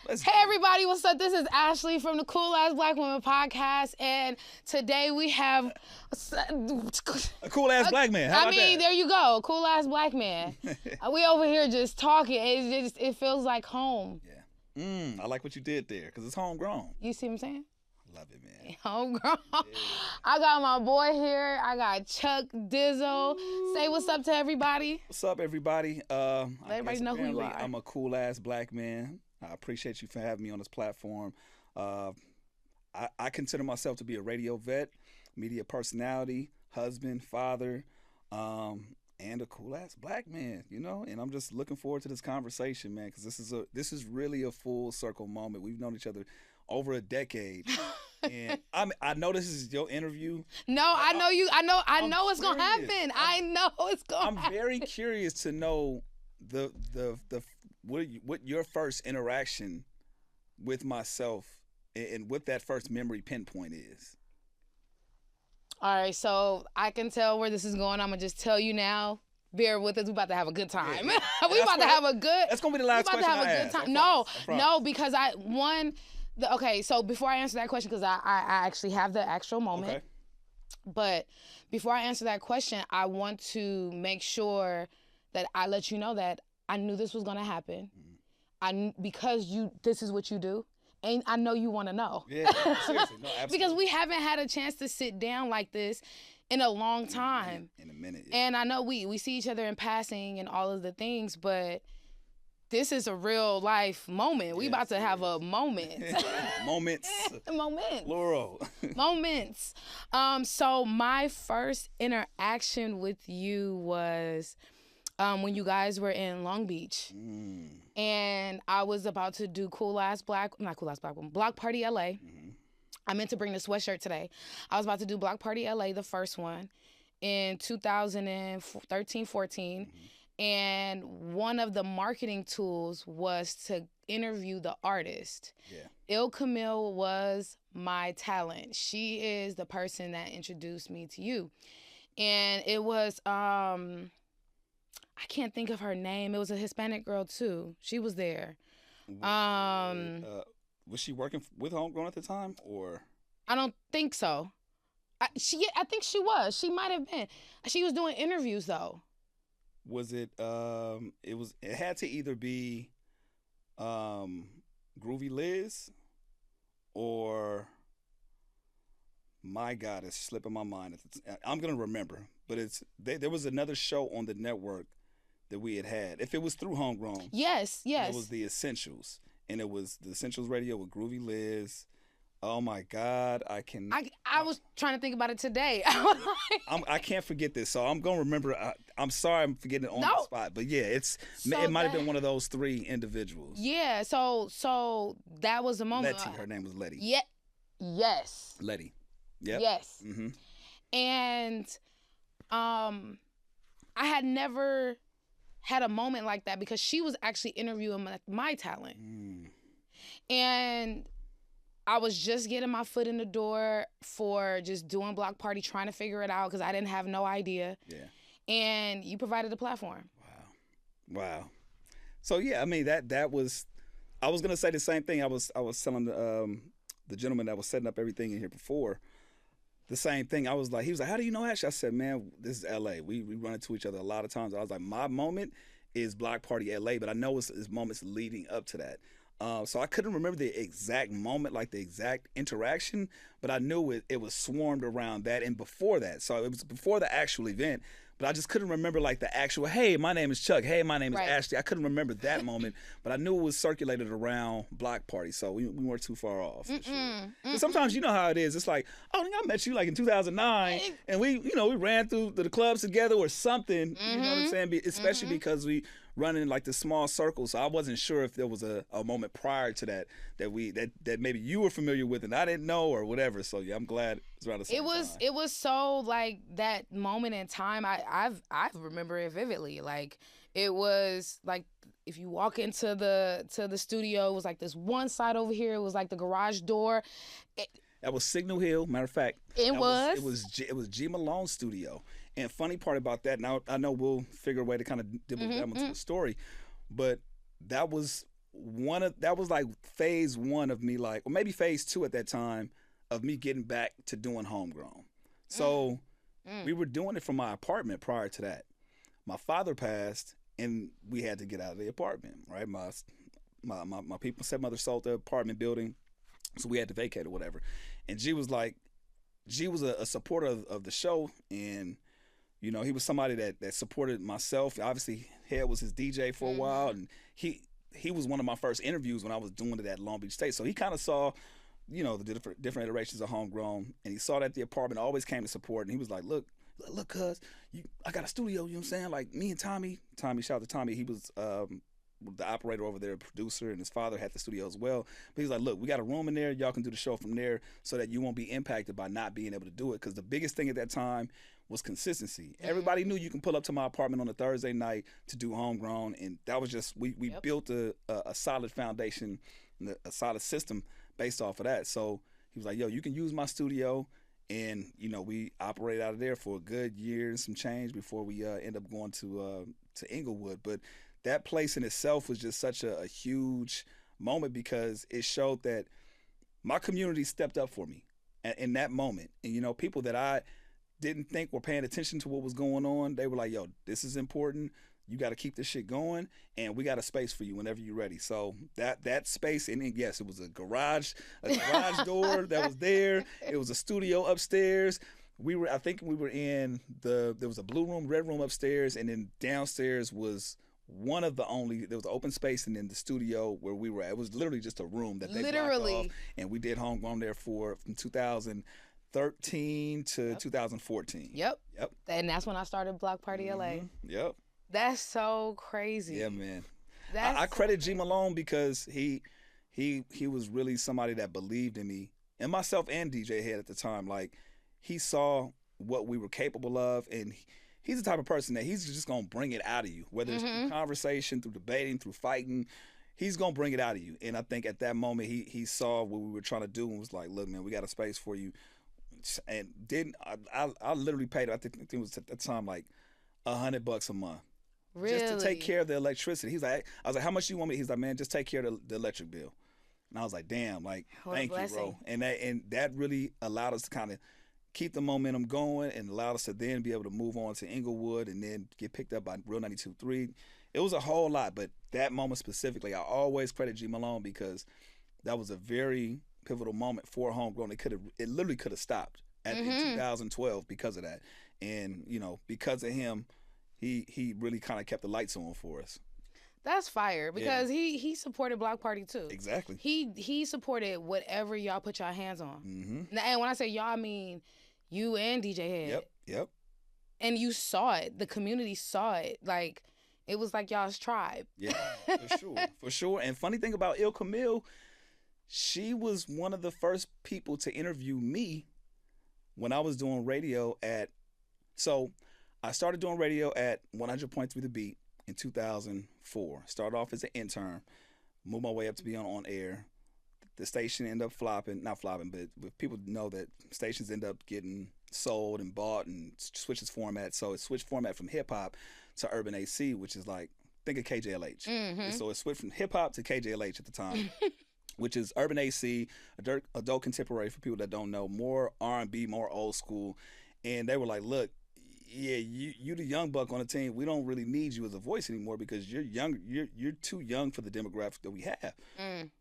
Hey everybody, what's up? This is Ashley from the Cool Ass Black Woman podcast, and today we have a cool ass black man. How about that? There you go, cool ass black man. We over here just talking. It feels like home. Yeah. I like what you did there because it's homegrown. You see what I'm saying? Love it, man. Homegrown. Yeah. I got my boy here. I got Chuck Dizzle. Say what's up to everybody. What's up, everybody? Let everybody know who you are. I'm a cool ass black man. I appreciate you for having me on this platform. I consider myself to be a radio vet, media personality, husband, father, and a cool ass black man. You know, and I'm just looking forward to this conversation, man, because this is really a full circle moment. We've known each other over a decade. And I know this is your interview. No, I know you. I know it's gonna happen. I know it's gonna. I'm very curious to know what your first interaction with myself and what that first memory pinpoint is. All right, so I can tell where this is going. I'm gonna just tell you now. Bear with us. We about to have a good time. Yeah. We about to have a good. That's gonna be the last question. We about to have a good time. No, because okay, so before I answer that question, because I actually have the actual moment. Okay. But before I answer that question, I want to make sure that I let you know that I knew this was gonna happen. Because this is what you do, and I know you want to know. Yeah, seriously, no, absolutely. Because we haven't had a chance to sit down like this in a long time. In a minute. Yeah. And I know we see each other in passing and all of the things, but this is a real life moment. We about to have a moment. Moments. Moments. Plural. Moments. So my first interaction with you was when you guys were in Long Beach. And I was about to do Block Party LA. I meant to bring the sweatshirt today. I was about to do Block Party LA, the first one, in 2013, 14. And one of the marketing tools was to interview the artist. Yeah. Il Camille was my talent. She is the person that introduced me to you. And it was, I can't think of her name. It was a Hispanic girl too. She was there. Was she working with Homegrown at the time, or? I don't think so. I think she was. She might have been. She was doing interviews though. Was it? It had to either be, Groovy Liz, or, my God, it's slipping my mind. I'm gonna remember, but there was another show on the network that we had. If it was through Homegrown, yes, it was the Essentials, and it was the Essentials Radio with Groovy Liz. Oh my God, I was trying to think about it today. I can't forget this, so I'm gonna remember. I'm sorry, I'm forgetting it on the spot, but yeah, it might have been one of those three individuals. Yeah, so that was the moment. Letty, her name was Letty. Yeah, yes. Letty. Yep. Yes. And I had never had a moment like that because she was actually interviewing my talent, and I was just getting my foot in the door for just doing Block Party, trying to figure it out because I didn't have no idea. Yeah. And you provided a platform. Wow. So yeah, I mean that was. I was gonna say the same thing. I was telling the gentleman that was setting up everything in here before. The same thing. He was like, how do you know Ashley? I said, man, this is LA. We run into each other a lot of times. I was like, my moment is Block Party LA, but I know it's moments leading up to that. So I couldn't remember the exact moment, like the exact interaction, but I knew it was swarmed around that and before that. So it was before the actual event, but I just couldn't remember like the actual, hey, my name is Chuck. Hey, my name is Ashley. I couldn't remember that moment, but I knew it was circulated around Block Party. So we weren't too far off. For sure. But sometimes you know how it is. It's like, oh, I think I met you like in 2009 and we ran through the clubs together or something. You know what I'm saying? Especially because we running like the small circles. So I wasn't sure if there was a moment prior to that maybe you were familiar with and I didn't know or whatever. So yeah, I'm glad it's around the same time. It was so like that moment in time. I remember it vividly. Like it was like if you walk into the studio, it was like this one side over here. It was like the garage door. That was Signal Hill. Matter of fact, it was G Malone's studio. And funny part about that, now I know we'll figure a way to kind of dibble down into the story, but that was that was like phase one of me, like, or maybe phase two at that time of me getting back to doing Homegrown. So we were doing it from my apartment prior to that. My father passed, and we had to get out of the apartment. Right, my people, stepmother sold the apartment building, so we had to vacate or whatever. And G was a supporter of the show, and you know, he was somebody that supported myself. Obviously, Head was his DJ for a while, and he was one of my first interviews when I was doing it at Long Beach State. So he kind of saw, you know, the different iterations of Homegrown, and he saw that the apartment always came to support, and he was like, look, cuz, I got a studio, you know what I'm saying? Like, me and Tommy, shout out to Tommy, he was the operator over there, producer, and his father had the studio as well. But he's like, look, we got a room in there. Y'all can do the show from there so that you won't be impacted by not being able to do it. Because the biggest thing at that time was consistency. Everybody knew you can pull up to my apartment on a Thursday night to do Homegrown. And that was just, we built a solid foundation, a solid system based off of that. So he was like, yo, you can use my studio. And, you know, we operated out of there for a good year and some change before we end up going to Inglewood. But that place in itself was just such a huge moment because it showed that my community stepped up for me in that moment. And, you know, people that I didn't think were paying attention to what was going on, they were like, yo, this is important. You got to keep this shit going, and we got a space for you whenever you're ready. So that space, and then, yes, it was a garage door that was there. It was a studio upstairs. I think we were in there was a blue room, red room upstairs, and then downstairs was there was an open space, and then the studio where we were at, it was literally just a room that they blocked off, and we did Homegrown there from 2013 to 2014. Yep. And that's when I started Block Party LA. Yep. That's so crazy. Yeah, man. I credit G Malone because he was really somebody that believed in me and myself and DJ Head at the time. Like, he saw what we were capable of, and he's the type of person that he's just gonna bring it out of you, whether it's through conversation, through debating, through fighting. He's gonna bring it out of you. And I think at that moment he saw what we were trying to do and was like, look, man, we got a space for you. And I literally paid, I think it was at the time like $100 a month. Really? Just to take care of the electricity. I was like, how much do you want me? He's like, man, just take care of the electric bill. And I was like, damn, like, thank you, bro. And that really allowed us to kind of keep the momentum going and allowed us to then be able to move on to Inglewood and then get picked up by Real 92.3. It was a whole lot, but that moment specifically, I always credit G Malone because that was a very pivotal moment for Homegrown. It literally could have stopped in 2012 because of that. And, you know, because of him, he really kind of kept the lights on for us. That's fire because he supported Block Party too. Exactly. He supported whatever y'all put y'all hands on. And when I say y'all, I mean you and DJ Head. Yep. And you saw it. The community saw it. Like, it was like y'all's tribe. Yeah, for sure. And funny thing about Il Camille, she was one of the first people to interview me when I was doing radio so I started doing radio at 100.3 The Beat in 2004. Started off as an intern, moved my way up to be on air. The station ended up not flopping, but people know that stations end up getting sold and bought and switches format. So it switched format from hip hop to Urban AC, which is like, think of KJLH. And so it switched from hip hop to KJLH at the time, which is Urban AC, adult contemporary for people that don't know, more R&B, more old school. And they were like, look, yeah, you the young buck on the team. We don't really need you as a voice anymore because you're young. You're too young for the demographic that we have.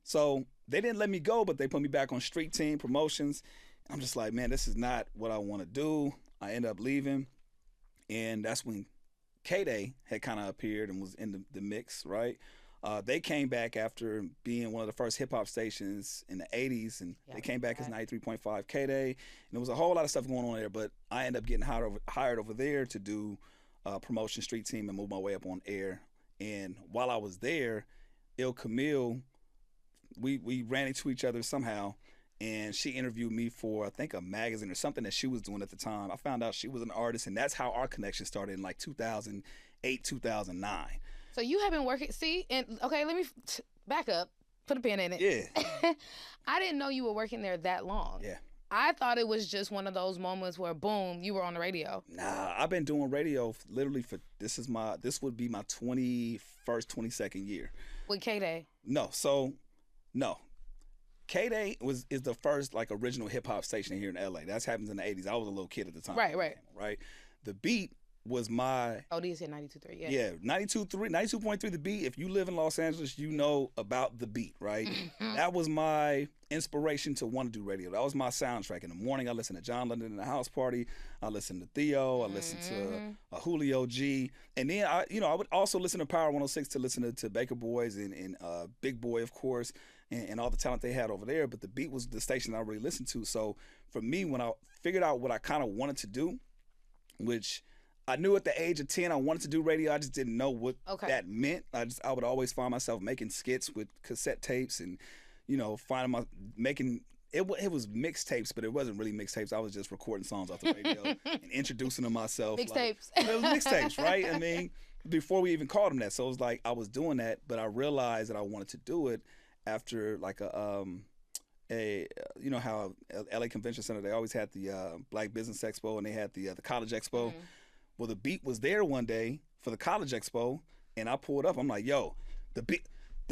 So they didn't let me go, but they put me back on street team promotions. I'm just like, man, this is not what I want to do. I end up leaving, and that's when K-Day had kind of appeared and was in the mix, right? They came back after being one of the first hip-hop stations in the 80s, and they came back as 93.5 K-Day. And there was a whole lot of stuff going on there, but I ended up getting hired over there to do promotion street team and move my way up on air. And while I was there, Il Camille, we ran into each other somehow, and she interviewed me for, I think, a magazine or something that she was doing at the time. I found out she was an artist, and that's how our connection started in like 2008, 2009. So you have been working, okay, let me back up, put a pin in it. Yeah. I didn't know you were working there that long. Yeah. I thought it was just one of those moments where, boom, you were on the radio. Nah, I've been doing radio literally this would be my 22nd year. With K-Day. No, so no. K-Day is the first like original hip hop station here in LA. That's happens in the 80s. I was a little kid at the time. Right. The Beat was my OD said 92.3. Yeah. Yeah, 92.3 The Beat. If you live in Los Angeles, you know about The Beat, right? That was my inspiration to want to do radio. That was my soundtrack. In the morning, I listened to John London in the House Party. I listened to Theo. I listened to Julio G. And then I would also listen to Power 106 to listen to Baker Boys and Big Boy, of course, and all the talent they had over there. But The Beat was the station I really listened to. So for me, when I figured out what I kind of wanted to do, which I knew at the age of 10 I wanted to do radio. I just didn't know what that meant. I would always find myself making skits with cassette tapes and, it was mixtapes, but it wasn't really mixtapes. I was just recording songs off the radio and introducing them myself. Mixtapes. It was mixtapes, right? I mean, before we even called them that. So it was like I was doing that, but I realized that I wanted to do it after like how LA Convention Center, they always had the Black Business Expo and they had the College Expo. Mm-hmm. Well, The Beat was there one day for the College Expo, and I pulled up. I'm like, yo, the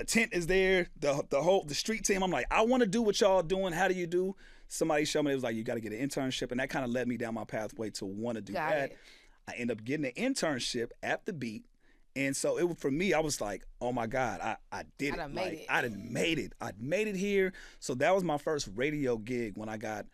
tent is there, the street team. I'm like, I want to do what y'all doing. How do you do? Somebody showed me, it was like, you got to get an internship, and that kind of led me down my pathway to want to do that. I ended up getting an internship at The Beat, and so for me, I was like, oh my God, I did it. I done made it. I'd made it here. So that was my first radio gig when I got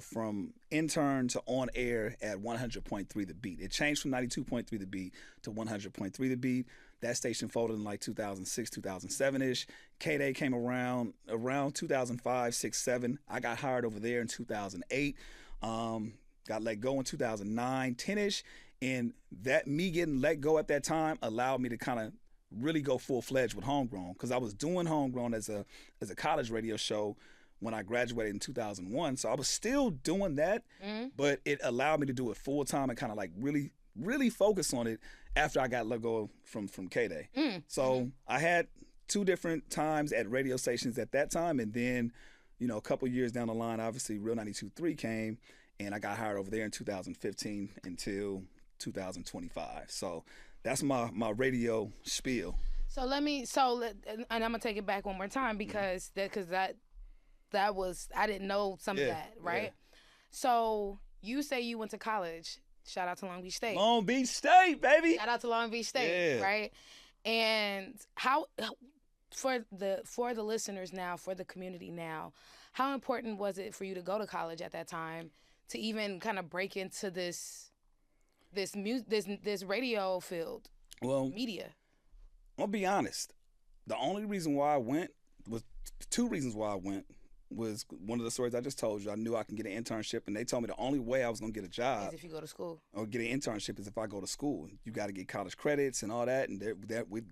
from intern to on air at 100.3 The Beat. It changed from 92.3 The Beat to 100.3 The Beat. That station folded in like 2006, 2007-ish. K-Day came around 2005, 6, 7. I got hired over there in 2008. Got let go in 2009, 10-ish. And that me getting let go at that time allowed me to kind of really go full-fledged with Homegrown, because I was doing Homegrown as a college radio show when I graduated in 2001. So I was still doing that, but it allowed me to do it full time and kind of like really, really focus on it after I got let go from K-Day. So I had 2 different times at radio stations at that time. And then, a couple years down the line, obviously Real 92.3 came and I got hired over there in 2015 until 2025. So that's my radio spiel. And I'm gonna take it back one more time because that was, I didn't know some of that, right? Yeah. So you say you went to college. Shout out to Long Beach State. Long Beach State, baby. Shout out to Long Beach State, right? And how, for the listeners now, for the community now, how important was it for you to go to college at that time to even kind of break into this radio field? Well, media. I'll be honest. The only reason why I went was 2 reasons why I went. Was one of the stories I just told you. I knew I can get an internship, and they told me the only way I was going to get a job is if you go to school. Or get an internship is if I go to school. You got to get college credits and all that. And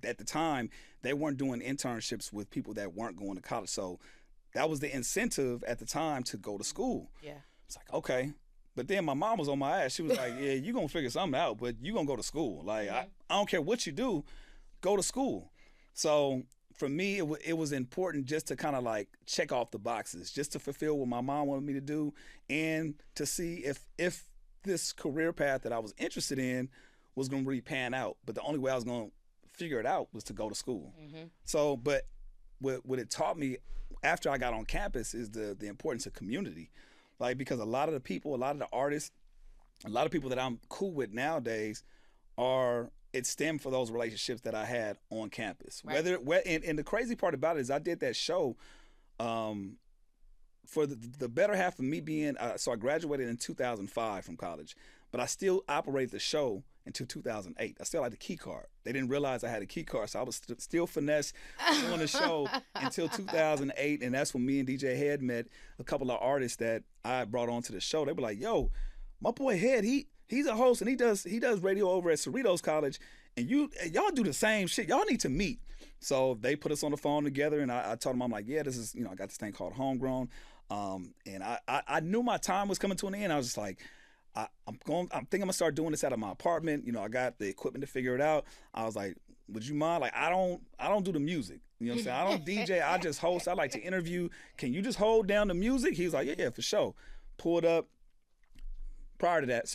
at the time, they weren't doing internships with people that weren't going to college. So that was the incentive at the time to go to school. Yeah. It's like, okay. But then my mom was on my ass. She was like, yeah, you're going to figure something out, but you're going to go to school. Like, I don't care what you do, go to school. So for me, it was important just to kind of like check off the boxes, just to fulfill what my mom wanted me to do, and to see if this career path that I was interested in was going to really pan out. But the only way I was going to figure it out was to go to school. So, but what it taught me after I got on campus is the importance of community. Like, because a lot of the people, a lot of the artists, a lot of people that I'm cool with nowadays it stemmed for those relationships that I had on campus. Right. And the crazy part about it is I did that show for the better half of me being, so I graduated in 2005 from college, but I still operated the show until 2008. I still had the key card. They didn't realize I had a key card, so I was still finesse doing the show until 2008, and that's when me and DJ Head met a couple of artists that I brought onto the show. They were like, yo, my boy Head, he's a host and he does radio over at Cerritos College, and y'all do the same shit. Y'all need to meet. So they put us on the phone together, and I told them, I'm like, yeah, this is, I got this thing called Homegrown, and I knew my time was coming to an end. I was just like, I think I'm gonna start doing this out of my apartment. I got the equipment to figure it out. I was like, would you mind? Like, I don't do the music. You know what I'm saying? I don't DJ. I just host. I like to interview. Can you just hold down the music? He was like, yeah, for sure. Pulled up. Prior to that,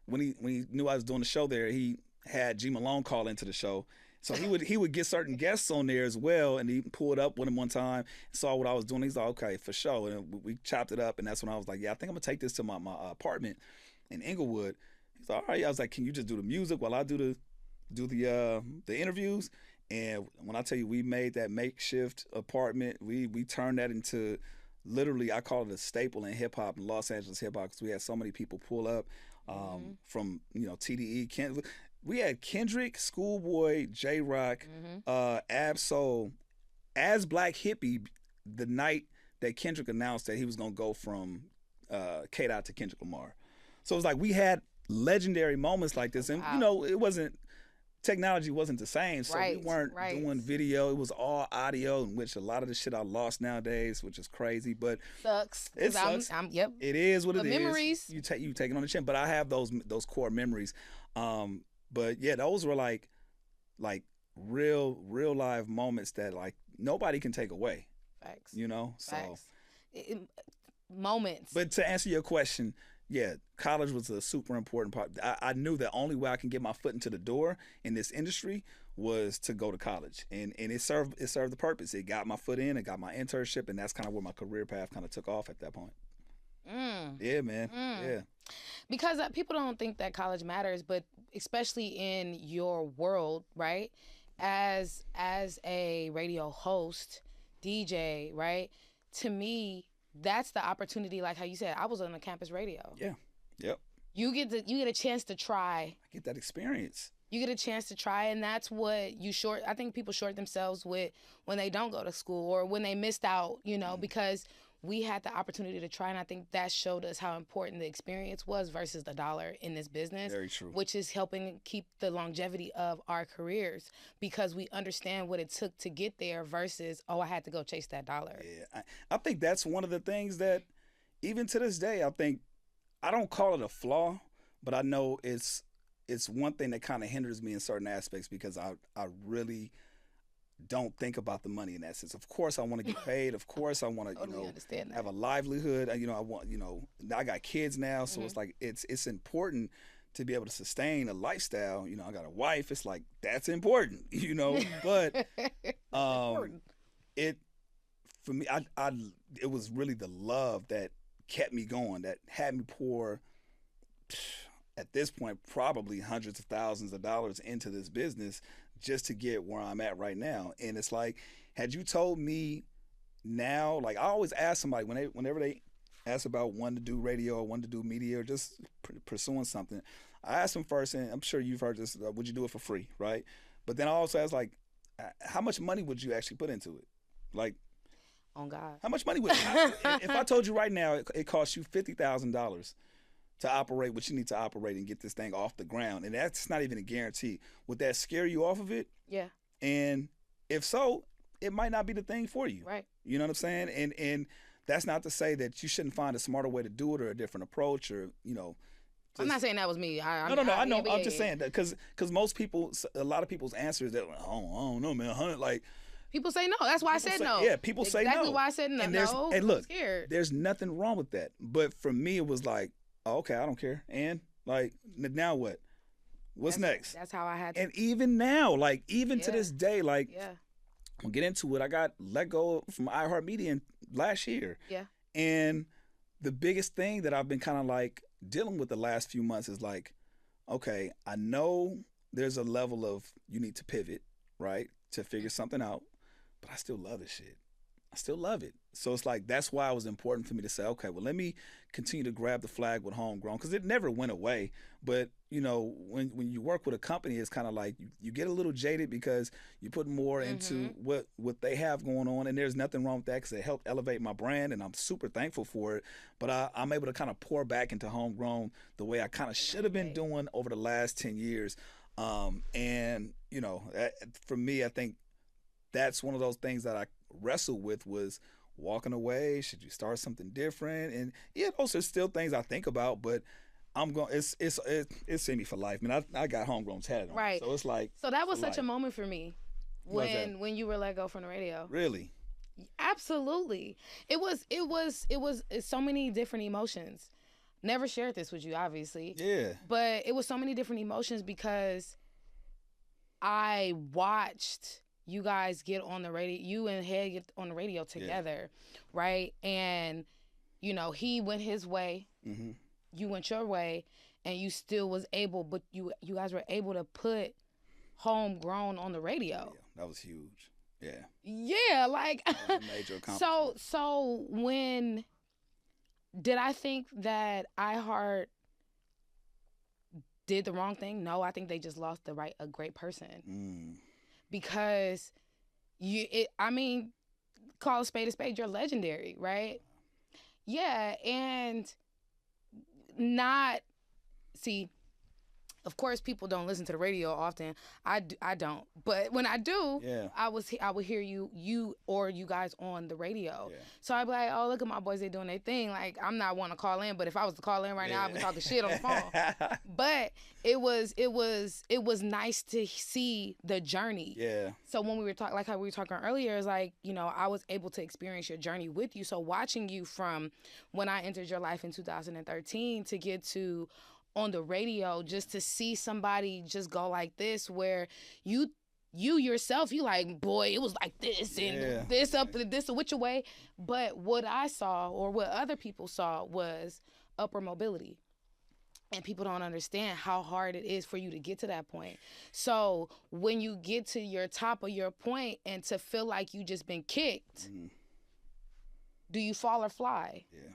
when he knew I was doing the show there, he had G Malone call into the show, So he would get certain guests on there as well, and he pulled up with him one time, saw what I was doing. He's like, okay, for sure. And we chopped it up, and that's when I was like, yeah, I think I'm gonna take this to my apartment in Inglewood. He's like, all right. I was like, can you just do the music while I do the interviews? And when I tell you, we made that makeshift apartment, we turned that into literally, I call it a staple in hip hop, in Los Angeles hip hop, because we had so many people pull up from TDE. We had Kendrick, Schoolboy, J Rock, Ab-Soul, as Black Hippie, the night that Kendrick announced that he was gonna go from K-Dot to Kendrick Lamar. So it was like we had legendary moments like this, and it wasn't. Technology wasn't the same, so we weren't doing video. It was all audio, in which a lot of the shit I lost nowadays, which is crazy, but sucks. It sucks. Yep. It is what it is. Memories. You take it on the chin, but I have those core memories. But yeah, those were like real live moments that like nobody can take away. Facts. So Facts. Moments. But to answer your question, yeah, college was a super important part. I knew that only way I can get my foot into the door in this industry was to go to college, and it served the purpose. It got my foot in, it got my internship, and that's kind of where my career path kind of took off at that point. Yeah, man. Yeah. Because people don't think that college matters, but especially in your world, right? As a radio host, DJ, right? To me, that's the opportunity. Like how you said, I was on a campus radio. Yeah. Yep. You get a chance to try. I get that experience. You get a chance to try, and that's what I think people short themselves with when they don't go to school or when they missed out, because we had the opportunity to try, and I think that showed us how important the experience was versus the dollar in this business. Very true. Which is helping keep the longevity of our careers because we understand what it took to get there versus, I had to go chase that dollar. Yeah, I think that's one of the things that, even to this day, I think, I don't call it a flaw, but I know it's one thing that kind of hinders me in certain aspects because I really don't think about the money in that sense. Of course, I want to get paid. Of course, I want to, have a livelihood. I want, I got kids now, so it's like it's important to be able to sustain a lifestyle. I got a wife. It's like that's important, But it for me, it was really the love that kept me going, that had me pour, at this point, probably hundreds of thousands of dollars into this business just to get where I'm at right now. And it's like, had you told me now, like I always ask somebody whenever they ask about wanting to do radio or wanting to do media or just pursuing something, I ask them first, and I'm sure you've heard this, would you do it for free, right? But then I also ask, like, how much money would you actually put into it? Like, on God. How much money would if I told you right now it costs you $50,000 to operate what you need to operate and get this thing off the ground, and that's not even a guarantee. Would that scare you off of it? Yeah. And if so, it might not be the thing for you. Right. You know what I'm saying? And that's not to say that you shouldn't find a smarter way to do it or a different approach or I'm not saying that was me. No. I know. I'm just saying that because most people, a lot of people's answers that I don't know, man. Like. People say no. That's why I said no. Yeah, people say no. Exactly why I said no. And look, I'm scared. There's nothing wrong with that. But for me, it was like, oh, okay, I don't care. And like, now what? What's next? That's how I had to. And even now, like, to this day, like, we'll get into it. I got let go from iHeartMedia last year. Yeah. And the biggest thing that I've been kind of like dealing with the last few months is like, okay, I know there's a level of you need to pivot, right, to figure something out. But I still love this shit. I still love it. So it's like, that's why it was important for me to say, okay, well, let me continue to grab the flag with Homegrown, because it never went away. But, when you work with a company, it's kind of like you get a little jaded because you put more into what they have going on. And there's nothing wrong with that because it helped elevate my brand, and I'm super thankful for it. But I'm able to kind of pour back into Homegrown the way I kind of should have been doing over the last 10 years. And, for me, I think that's one of those things that I wrestled with was walking away. Should you start something different? And yeah, those are still things I think about, but I'm going. It's in me for life. Man, I got Homegrown tatted on. Right. So it's like. So that was such a moment for me when you were let go from the radio. Really. Absolutely. It was so many different emotions. Never shared this with you, obviously. Yeah. But it was so many different emotions because I watched you guys get on the radio, you and Head get on the radio together, right? And, you know, he went his way, you went your way, and you still was able, but you guys were able to put Homegrown on the radio. Yeah, that was huge. Yeah. Yeah, like That was a major accomplishment. so when did I think that iHeart did the wrong thing? No, I think they just lost a great person. Because call a spade, you're legendary, right? Yeah, and of course, people don't listen to the radio often. I don't. But when I do, I would hear you or you guys on the radio. Yeah. So I'd be like, oh, look at my boys, they doing their thing. Like, I'm not one to call in, but if I was to call in right now, I'd be talking shit on the phone. But it was nice to see the journey. Yeah. So when we were talking, like how we were talking earlier, is like, you know, I was able to experience your journey with you. So watching you from when I entered your life in 2013 to get to on the radio, just to see somebody just go like this, where you yourself, you like, boy, it was like this and this up and this which way. But what I saw, or what other people saw, was upper mobility. And people don't understand how hard it is for you to get to that point. So when you get to your top of your point and to feel like you just been kicked, do you fall or fly? Yeah.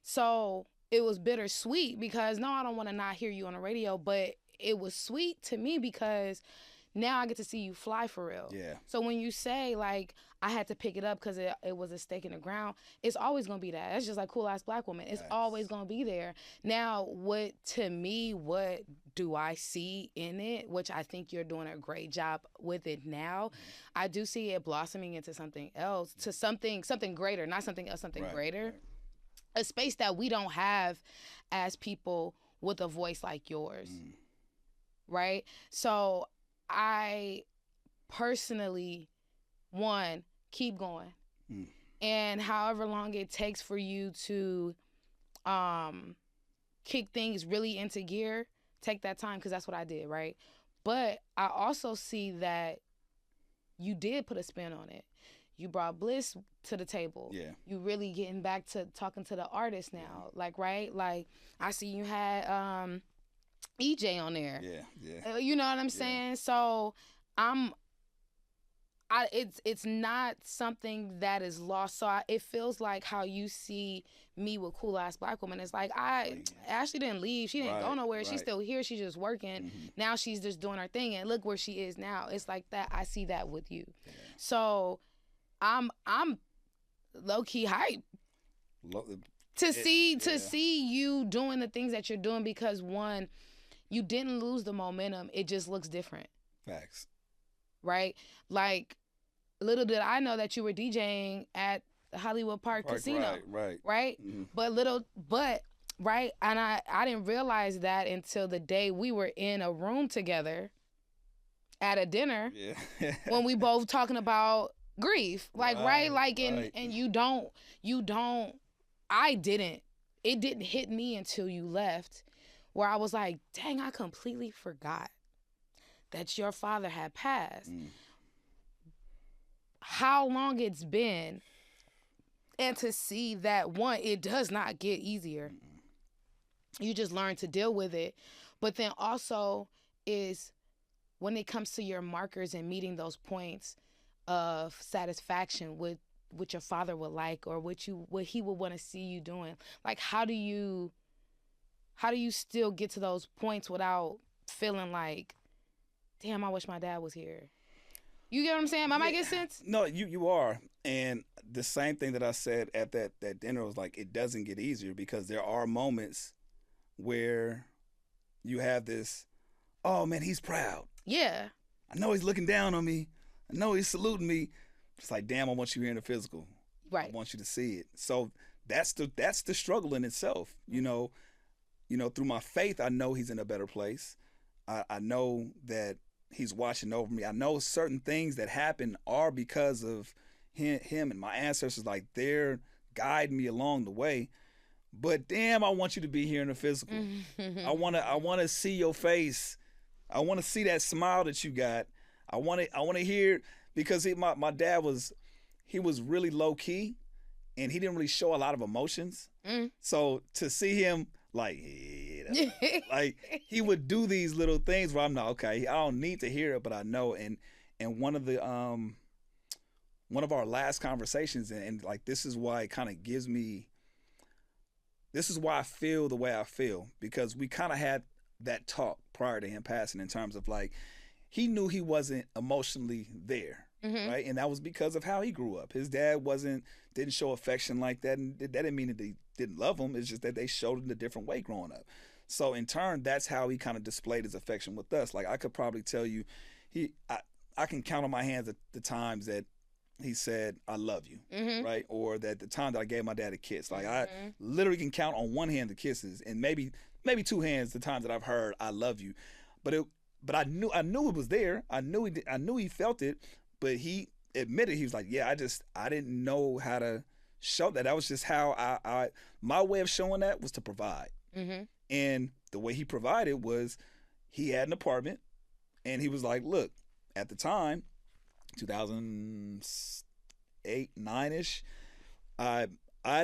So it was bittersweet, because no, I don't want to not hear you on the radio, but it was sweet to me because now I get to see you fly for real. Yeah. So when you say, like, I had to pick it up because it was a stake in the ground, it's always going to be that. That's just like Cool Ass Black Woman. It's always going to be there. Now, what do I see in it, which I think you're doing a great job with it now. I do see it blossoming into something else, to something greater, not something else, something greater. Right. A space that we don't have as people with a voice like yours, right? So I personally, one, keep going. And however long it takes for you to kick things really into gear, take that time, because that's what I did, right? But I also see that you did put a spin on it. You brought bliss to the table. Yeah. You really getting back to talking to the artist now. Like, right? Like, I see you had EJ on there. Yeah. You know what I'm saying? So it's not something that is lost. So it feels like how you see me with Cool Ass Black Woman. It's like, Ashley didn't leave. She didn't go nowhere. She's still here. She's just working. Now she's just doing her thing. And look where she is now. It's like that. I see that with you. Yeah. So I'm low-key hype to see you doing the things that you're doing, because one, you didn't lose the momentum. It just looks different. Facts. Right? Like, little did I know that you were DJing at the Hollywood Park Casino. Right? Mm-hmm. But right? And I didn't realize that until the day we were in a room together at a dinner when we both talking about grief, like, right? Like, and you don't, it didn't hit me until you left, where I was like, dang, I completely forgot that your father had passed. How long it's been, and to see that, one, it does not get easier. You just learn to deal with it. But then also is when it comes to your markers and meeting those points of satisfaction with what your father would like, or what he would want to see you doing. Like, how do you still get to those points without feeling like, damn, I wish my dad was here? You get what I'm saying? Am I making sense? No, you are. And the same thing that I said at that dinner was like, it doesn't get easier, because there are moments where you have this, oh man, he's proud. Yeah. I know he's looking down on me. I know he's saluting me. It's like, damn, I want you here in the physical. Right. I want you to see it. So that's the struggle in itself. You know, through my faith, I know he's in a better place. I know that he's watching over me. I know certain things that happen are because of him and my ancestors. Like, they're guiding me along the way. But damn, I want you to be here in the physical. I wanna see your face I want to see that smile that you got. I want to hear because my dad he was really low key and he didn't really show a lot of emotions. So to see him like like he would do these little things where I'm not okay. I don't need to hear it, but I know. And one of our last conversations, and like this is why it kind of gives me. This is why I feel the way I feel because we kind of had that talk prior to him passing in terms of like he knew he wasn't emotionally there, right? And that was because of how he grew up. His dad didn't show affection like that, and that didn't mean that they didn't love him. It's just that they showed it in a different way growing up. So in turn, that's how he kind of displayed his affection with us. Like I could probably tell you, I can count on my hands the times that he said I love you, right? Or that the time that I gave my dad a kiss. Like I literally can count on one hand the kisses, and maybe two hands the times that I've heard I love you. But I knew it was there. I knew he felt it, but he admitted he was like, yeah, I didn't know how to show that. That was just how I my way of showing that was to provide. And the way he provided was he had an apartment, and he was like, look, at the time, 2008, 9-ish, I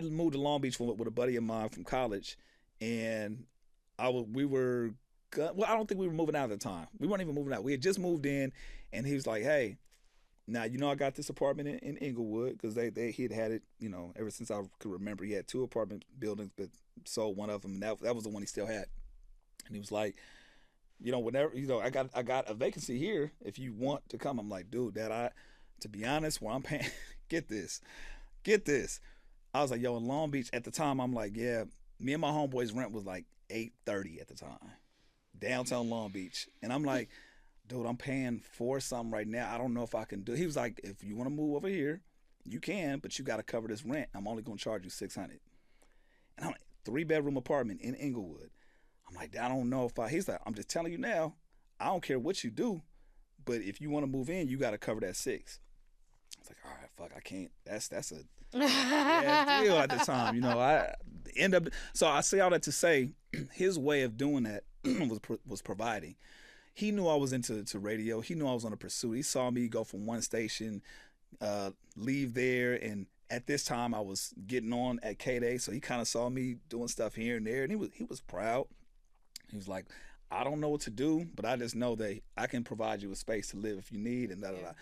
moved to Long Beach with a buddy of mine from college, and we were well, I don't think we were moving out at the time. We weren't even moving out. We had just moved in, and he was like, hey, now I got this apartment in Inglewood because he had it, ever since I could remember. He had 2 apartment buildings, but sold one of them, and that was the one he still had. And he was like, whenever I got a vacancy here if you want to come. I'm like, dude, to be honest, where I'm paying, get this. I was like, yo, in Long Beach at the time, I'm like, yeah, me and my homeboy's rent was like $830 at the time, downtown Long Beach, and I'm like, dude, I'm paying for something right now. I don't know if I can do. He was like, if you want to move over here, you can, but you got to cover this rent. I'm only gonna charge you $600, and I'm like, 3-bedroom apartment in Inglewood. I'm like, I don't know if He's like, I'm just telling you now, I don't care what you do, but if you want to move in, you got to cover that $6. I was like, all right, fuck, I can't. That's a bad deal at the time, I end up. So I say all that to say, his way of doing that was providing. He knew I was into radio. He knew I was on a pursuit. He saw me go from one station, leave there, and at this time I was getting on at K-Day, so he kind of saw me doing stuff here and there, and he was proud. He was like, I don't know what to do, but I just know that I can provide you a space to live if you need, and da da da.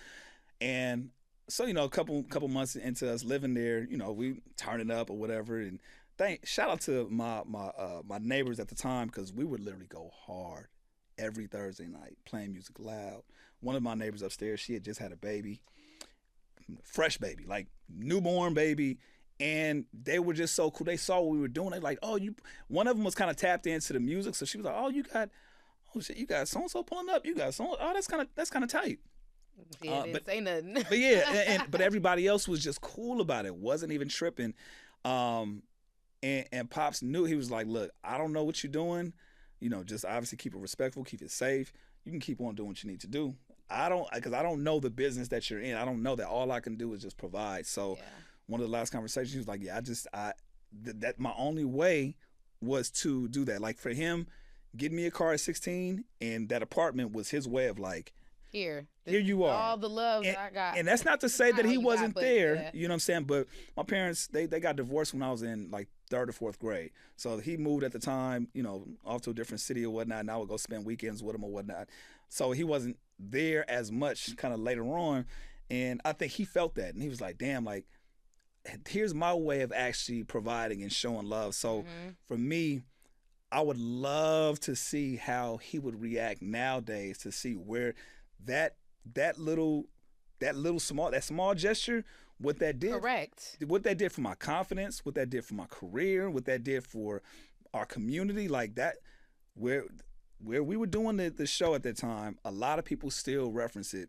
And so, a couple months into us living there, we turning up or whatever. And shout out to my neighbors at the time, because we would literally go hard every Thursday night playing music loud. One of my neighbors upstairs, she had just had a baby, fresh baby, like newborn baby. And they were just so cool. They saw what we were doing. They like, oh, one of them was kind of tapped into the music. So she was like, oh, you got so-and-so pulling up. You got so, oh, that's kind of tight. Yeah, didn't say nothing. But yeah, but everybody else was just cool about it. Wasn't even tripping. And Pops knew. He was like, look, I don't know what you're doing. Just obviously keep it respectful, keep it safe. You can keep on doing what you need to do. Because I don't know the business that you're in. I don't know that. All I can do is just provide. So one of the last conversations, he was like, yeah, that my only way was to do that. Like for him, getting me a car at 16 and that apartment was his way of like, here you are. All the love that I got. And that's not to say that he wasn't there. You know what I'm saying? But my parents, they got divorced when I was in like 3rd or 4th grade. So he moved at the time, off to a different city or whatnot, and I would go spend weekends with him or whatnot. So he wasn't there as much kind of later on. And I think he felt that. And he was like, damn, like, here's my way of actually providing and showing love. So for me, I would love to see how he would react nowadays, to see where that small gesture, what that did. Correct. What that did for my confidence, what that did for my career, what that did for our community, like that, where we were doing the show at that time, a lot of people still reference it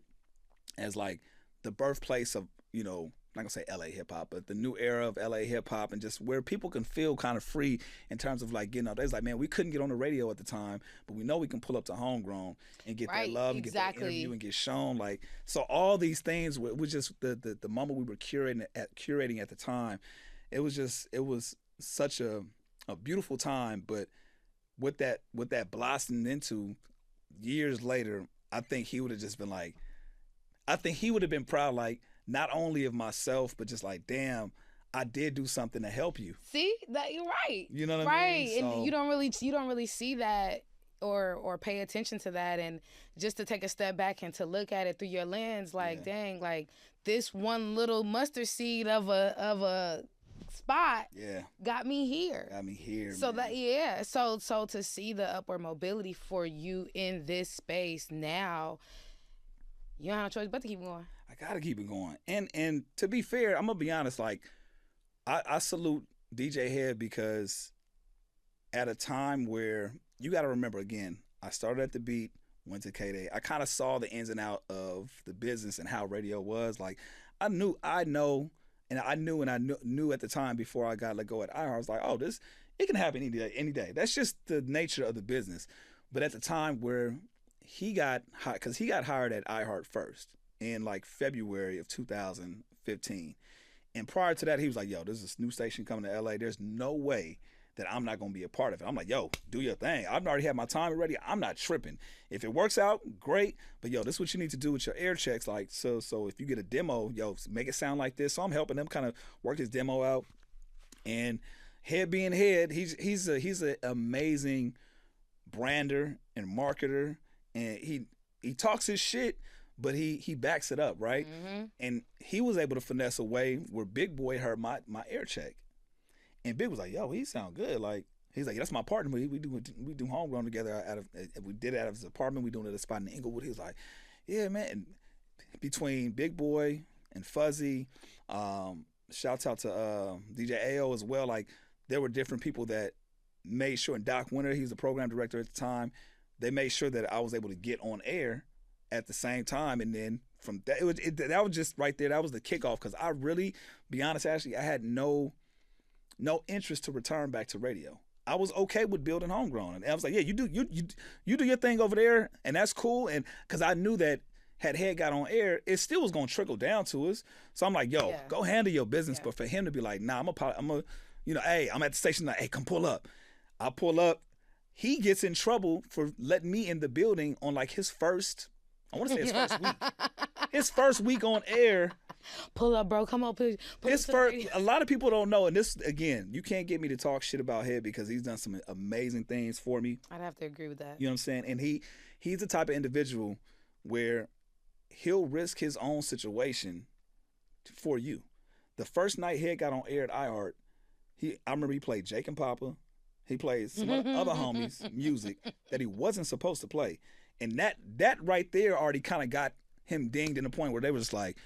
as like the birthplace of, I'm not gonna say LA hip hop, but the new era of LA hip hop, and just where people can feel kind of free in terms of like getting out there. It's like, man, we couldn't get on the radio at the time, but we know we can pull up to Homegrown and get that love and get that interview and get shown. Like, so all these things were just the moment we were curating at the time. It was such a beautiful time, but what that blossomed into, years later, I think he would have just been like, I think he would have been proud, like, not only of myself, but just like, damn, I did do something to help you. See that you're right. You know what I Right, mean? and So, you don't really see that or pay attention to that, and just to take a step back and to look at it through your lens, like, Yeah. dang, like this one little mustard seed of a spot yeah, got me here. got me here. So man. that yeah, so to see the upward mobility for you in this space now, you don't have a choice but to keep going. I gotta keep it going. And to be fair, I'm gonna be honest. Like, I salute DJ Head because at a time where you got to remember again, I started at the beat, went to K-Day. I kind of saw the ins and out of the business and how radio was. Like, I knew at the time before I got let go at iHeart, I was like, oh, it can happen any day. That's just the nature of the business. But at the time where he got hired, because he got hired at iHeart first in like February of 2015. And prior to that, he was like, yo, there's this new station coming to LA. There's no way that I'm not going to be a part of it. I'm like, yo, do your thing. I've already had my time already. I'm not tripping. If it works out, great. But yo, this is what you need to do with your air checks. Like, so if you get a demo, yo, make it sound like this. So I'm helping them kind of work his demo out. And Head being Head, he's an amazing brander and marketer. And he talks his shit, but he backs it up, right? Mm-hmm. And he was able to finesse a way where Big Boy heard my air check. And Big was like, yo, he sound good. Like, he's like, yeah, that's my partner. We do Homegrown together we did it out of his apartment. We doing it at a spot in Inglewood. He was like, yeah, man. And between Big Boy and Fuzzy, shouts out to DJ AO as well. Like, there were different people that made sure, and Doc Winter, he was the program director at the time. They made sure that I was able to get on air at the same time. And then from that, that was just right there. That was the kickoff. Cause I really, be honest, Ashley, I had no interest to return back to radio. I was okay with building Homegrown, and I was like, yeah, you do your thing over there, and that's cool. And because I knew that had Head got on air, it still was gonna trickle down to us. So I'm like, yo, go handle your business. Yeah. But for him to be like, nah, I'm a, hey, I'm at the station, like, hey, come pull up. I pull up. He gets in trouble for letting me in the building on like his first, I want to say his first week. His first week on air. Pull up, bro. Come on, please. A lot of people don't know, and this, again, you can't get me to talk shit about Head because he's done some amazing things for me. I'd have to agree with that. You know what I'm saying? And he's the type of individual where he'll risk his own situation for you. The first night Head got on air at iHeart, I remember he played Jake and Papa. He played some other homies' music that he wasn't supposed to play. And that right there already kind of got him dinged in the point where they were just like,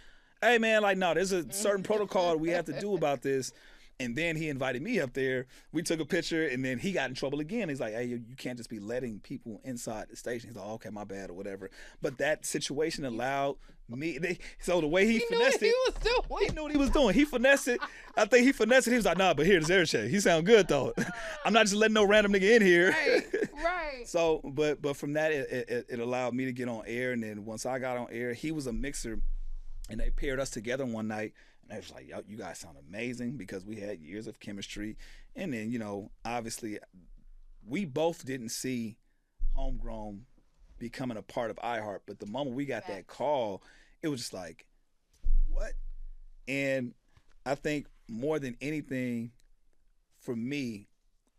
hey, man, like, no, there's a certain protocol we have to do about this. And then he invited me up there. We took a picture, and then he got in trouble again. He's like, hey, you can't just be letting people inside the station. He's like, oh, okay, my bad, or whatever. But that situation allowed me. So the way he finessed it. He knew what he was doing. He finessed it. I think he finessed it. He was like, nah, but here's air check. He sound good, though. I'm not just letting no random nigga in here. Right. So, but from that, it allowed me to get on air. And then once I got on air, he was a mixer. And they paired us together one night, and I was like, yo, you guys sound amazing, because we had years of chemistry. And then, obviously, we both didn't see Homegrown becoming a part of iHeart, but the moment we got that call, it was just like, what? And I think more than anything, for me,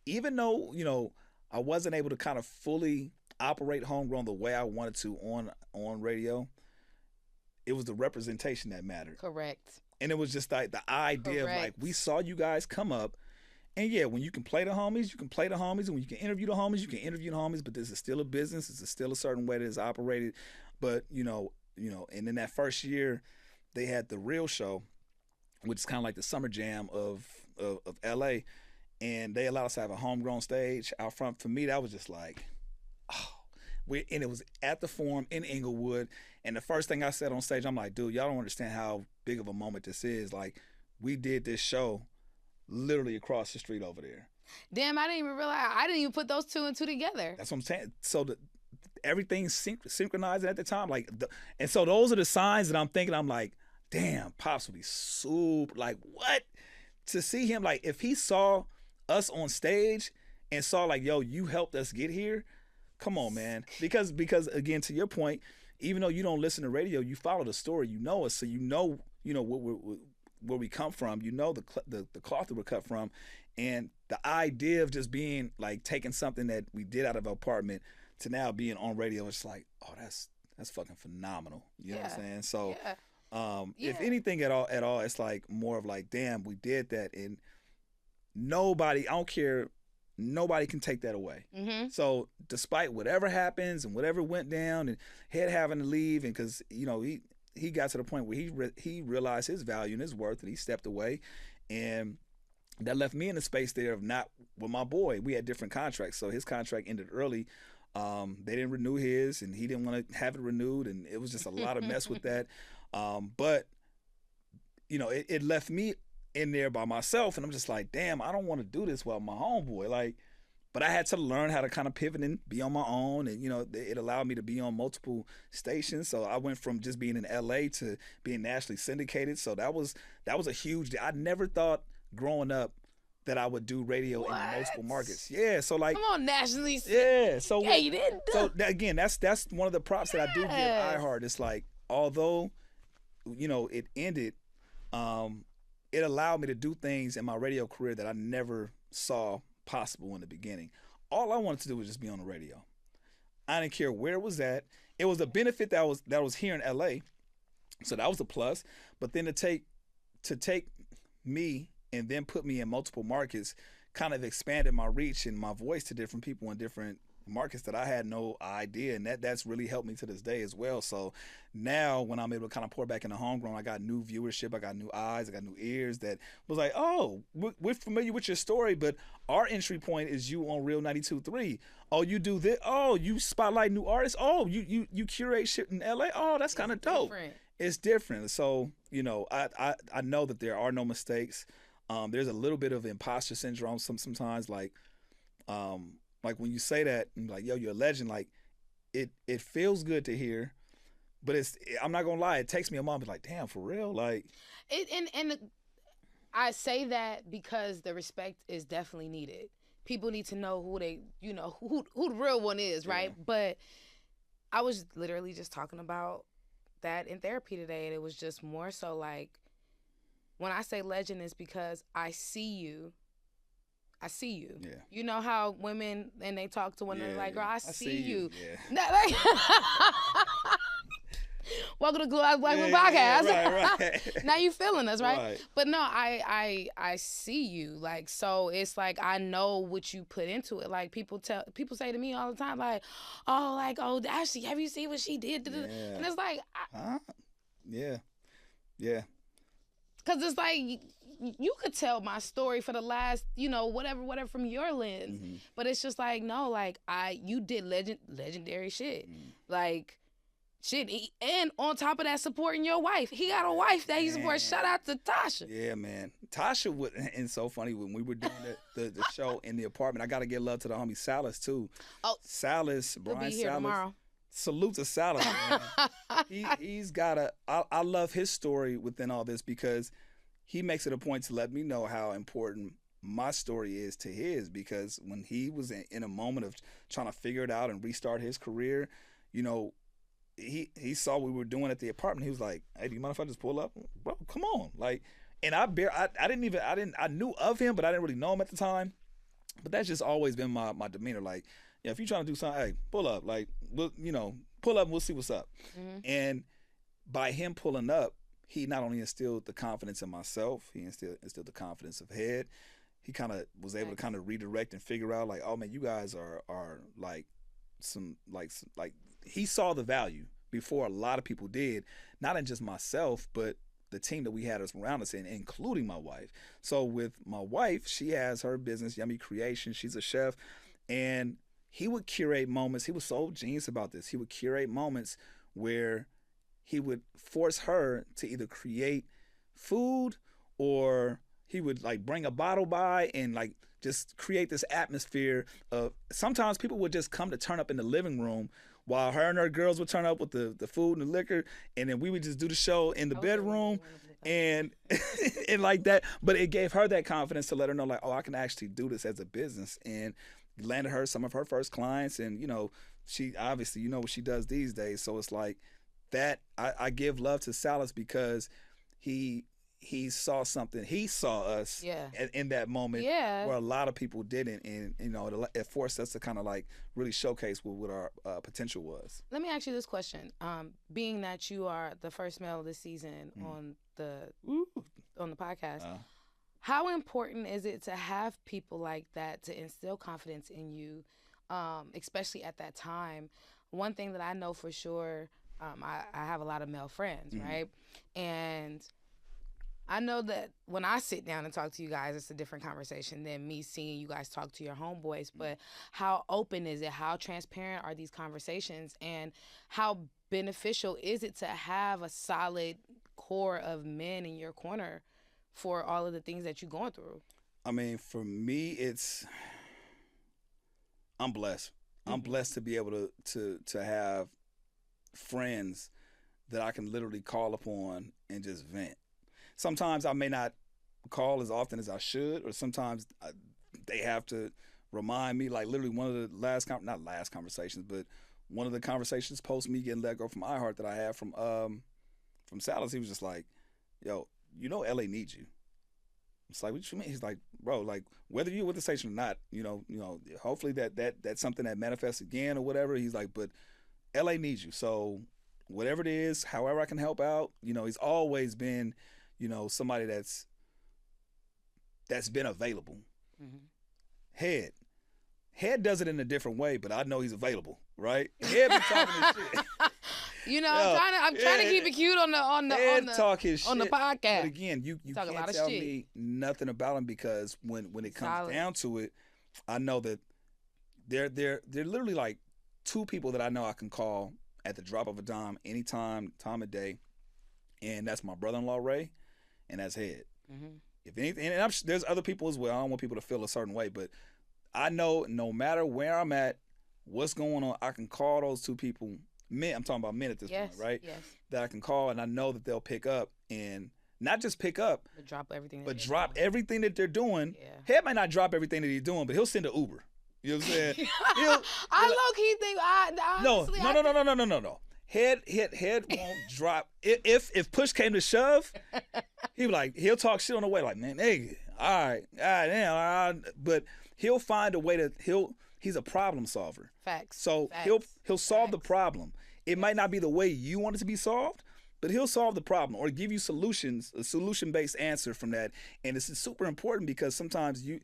even though, I wasn't able to kind of fully operate Homegrown the way I wanted to on radio, it was the representation that mattered. Correct. And it was just like the idea of like, we saw you guys come up, and yeah, when you can play the homies, you can play the homies, and when you can interview the homies, you can interview the homies, but this is still a business. This is still a certain way that it's operated. But, and in that first year, they had the Real Show, which is kind of like the summer jam of LA, and they allowed us to have a Homegrown stage out front. For me, that was just like, and it was at the Forum in Inglewood. And the first thing I said on stage, I'm like, dude, y'all don't understand how big of a moment this is. Like, we did this show literally across the street over there. Damn, I didn't even realize. I didn't even put those two and two together. That's what I'm saying. So everything's synchronized at the time. And so those are the signs that I'm thinking. I'm like, damn, Pops would be super, like, what? To see him, like, if he saw us on stage and saw, like, yo, you helped us get here, Come on, man. Because again, to your point, even though you don't listen to radio, you follow the story. You know us, so you know where we come from. You know the cloth that we're cut from, and the idea of just being like taking something that we did out of our apartment to now being on radio. It's like, oh, that's fucking phenomenal. You know what I'm saying? So, if anything at all, it's like more of like, damn, we did that, and nobody. I don't care. Nobody can take that away. Mm-hmm. So despite whatever happens and whatever went down and Head having to leave, and because he got to the point where he realized his value and his worth, and he stepped away, and that left me in the space there of not with my boy. We had different contracts, so his contract ended early. They didn't renew his, and he didn't want to have it renewed, and it was just a lot of mess with that. But it left me in there by myself, and I'm just like, damn, I don't want to do this while my homeboy. Like, but I had to learn how to kind of pivot and be on my own, and it allowed me to be on multiple stations. So I went from just being in LA to being nationally syndicated. So that was a huge deal. I never thought growing up that I would do radio in multiple markets. Yeah, so like, come on, nationally. Yeah, so yeah, you didn't. Again, that's one of the props that I do give iHeart. It's like, although it ended, it allowed me to do things in my radio career that I never saw possible in the beginning. All I wanted to do was just be on the radio. I didn't care where it was at. It was a benefit that was here in LA, so that was a plus. But then to take me and then put me in multiple markets kind of expanded my reach and my voice to different people in different markets that I had no idea, and that's really helped me to this day as well. So now when I'm able to kind of pour back into Homegrown, I got new viewership, I got new eyes, I got new ears that was like, oh, we're familiar with your story, but our entry point is you on Real 92.3. Oh, you do this. Oh, you spotlight new artists. Oh, you curate shit in LA. Oh, that's kind of dope. It's different. So I know that there are no mistakes. There's a little bit of imposter syndrome sometimes, like when you say that and like, yo, you're a legend, like it feels good to hear, but I'm not gonna lie, it takes me a moment, like, damn, for real, like and I say that because the respect is definitely needed. People need to know who they, who the real one is, right? Yeah. But I was literally just talking about that in therapy today, and it was just more so like, when I say legend, is because I see you. Yeah. You know how women, and they talk to one another like, girl, I see you. Yeah. Welcome to Black Women Podcast. Right. Now you feeling us, right? But no, I see you. Like, so it's like, I know what you put into it. Like, people say to me all the time, like, oh, Ashley, have you seen what she did? Yeah. And it's like, Yeah. Because it's like, you could tell my story for the last, whatever from your lens. Mm-hmm. But it's just like, no, like, you did legendary shit. Mm-hmm. Like, shit. And on top of that, supporting your wife. He got a wife that he supports. Shout out to Tasha. Yeah, man. Tasha would, and so funny, when we were doing the show in the apartment, I got to give love to the homie Salas, too. Oh. Salas, Brian Salas. He'll be here tomorrow. Salute to Salas, man. He's got I love his story within all this, because he makes it a point to let me know how important my story is to his, because when he was in a moment of trying to figure it out and restart his career, he saw what we were doing at the apartment. He was like, hey, do you mind if I just pull up? Bro, come on. Like, and I knew of him, but I didn't really know him at the time. But that's just always been my demeanor. Like, if you're trying to do something, hey, pull up. Like, pull up and we'll see what's up. Mm-hmm. And by him pulling up, he not only instilled the confidence in myself, he instilled the confidence of Head. He kind of was able to kind of redirect and figure out, like, oh man, you guys are like some he saw the value before a lot of people did, not in just myself, but the team that we had around us, including my wife. So with my wife, she has her business, Yummy Creation. She's a chef, and he would curate moments. He was so genius about this. He would curate moments where he would force her to either create food, or he would like bring a bottle by and like just create this atmosphere of, sometimes people would just come to turn up in the living room while her and her girls would turn up with the food and the liquor, and then we would just do the show in the bedroom and and like that. But it gave her that confidence to let her know, like, oh, I can actually do this as a business, and landed her some of her first clients, and she obviously, you know what she does these days. So it's like that. I give love to Salas because he saw something. He saw us Yeah. in that moment Yeah. where a lot of people didn't, and you know, it forced us to kind of like really showcase what our potential was. Let me ask you this question. Being that you are the first male this season on the podcast, how important is it to have people like that to instill confidence in you, especially at that time? One thing that I know for sure, I have a lot of male friends, right? And I know that when I sit down and talk to you guys, it's a different conversation than me seeing you guys talk to your homeboys. But how open is it? How transparent are these conversations? And how beneficial is it to have a solid core of men in your corner for all of the things that you're going through? I mean, for me, I'm blessed. I'm blessed to be able to have friends that I can literally call upon and just vent. Sometimes I may not call as often as I should, or sometimes they have to remind me. Like literally one of the not last conversations, but one of the conversations post me getting let go from iHeart that I had from Salas. He was just like, "Yo, you know LA needs you." It's like, what you mean? He's like, bro, like whether you're with the station or not, you know, hopefully that's something that manifests again or whatever. He's like, but LA needs you. So whatever it is, however I can help out, you know, he's always been, you know, somebody that's been available. Head does it in a different way, but I know he's available, right? Head be talking his shit. You know, I'm trying to keep it cute on the podcast. But again, you can't tell me nothing about him because when it comes down to it, I know that they're literally like two people that I know I can call at the drop of a dime, anytime, time of day, and that's my brother-in-law Ray, and that's Head. If anything, and there's other people as well. I don't want people to feel a certain way, but I know no matter where I'm at, what's going on, I can call those two people. Men, I'm talking about men at this point, right? Yes. That I can call, and I know that they'll pick up, and not just pick up, but drop everything. Everything that they're doing. Yeah. Head might not drop everything that he's doing, but he'll send an Uber. You know what I'm saying? I low key think No. Head won't drop. If push came to shove, he'll talk shit on the way, like, man, hey, all right, damn, but he'll find a way he's a problem solver. Facts. So he'll solve the problem. It might not be the way you want it to be solved, but he'll solve the problem or give you solutions, a solution-based answer from that. And it's super important because sometimes you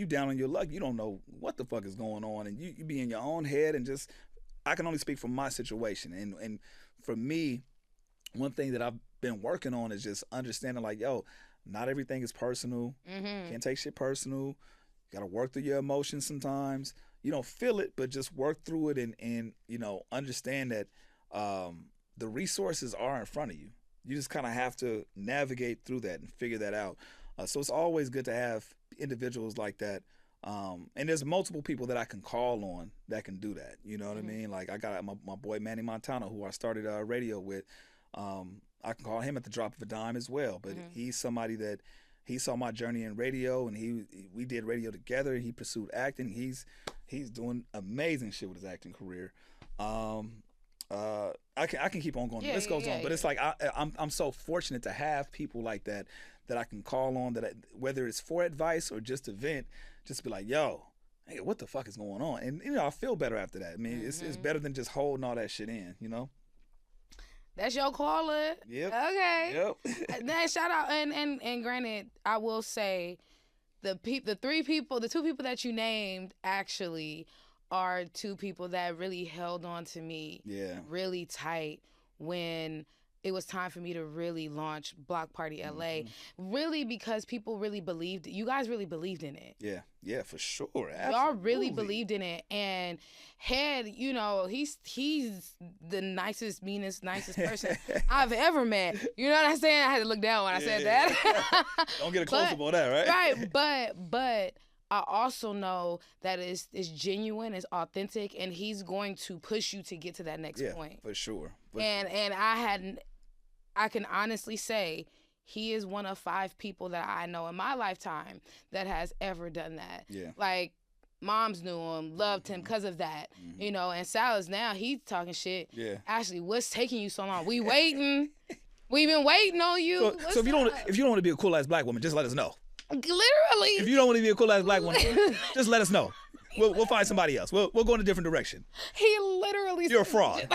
down on your luck, you don't know what the fuck is going on, and you be in your own head and just. I can only speak from my situation, and for me, one thing that I've been working on is just understanding, like, yo, not everything is personal. Can't take shit personal. You got to work through your emotions sometimes. You don't feel it, but just work through it and you know, understand that the resources are in front of you. You just kind of have to navigate through that and figure that out. So it's always good to have individuals like that. And there's multiple people that I can call on that can do that. You know what I mean? Like I got my boy Manny Montana, who I started radio with. I can call him at the drop of a dime as well. But he's somebody that he saw my journey in radio, and we did radio together. He pursued acting. He's doing amazing shit with his acting career. I can keep on going. The list goes on, but it's like I'm so fortunate to have people like that I can call on, whether it's for advice or just to vent, just be like, yo, hey, what the fuck is going on? And you know, I feel better after that. I mean, it's better than just holding all that shit in, you know. That's your caller. Yep. Okay. Yep. Then shout out and granted, I will say the two people that you named actually are two people that really held on to me really tight when it was time for me to really launch Block Party LA. Really, because people really believed, you guys really believed in it. Yeah, for sure. Absolutely. Y'all really believed in it. And Head, you know, he's the nicest person I've ever met. You know what I'm saying? I had to look down when I said that. Don't get a close-up on that, right? Right, but I also know that it's genuine, it's authentic, and he's going to push you to get to that next point. For sure. And I can honestly say he is one of 5 people that I know in my lifetime that has ever done that. Yeah. Like, moms knew him, loved him because of that, you know. And Silas now he's talking shit. Yeah. Ashley, what's taking you so long? We waiting. We've been waiting on you. So if you don't want to be a cool ass black woman, just let us know. Literally. If you don't want to be a cool ass black woman, just let us know. We'll find somebody else. We'll go in a different direction. He literally. You're a fraud.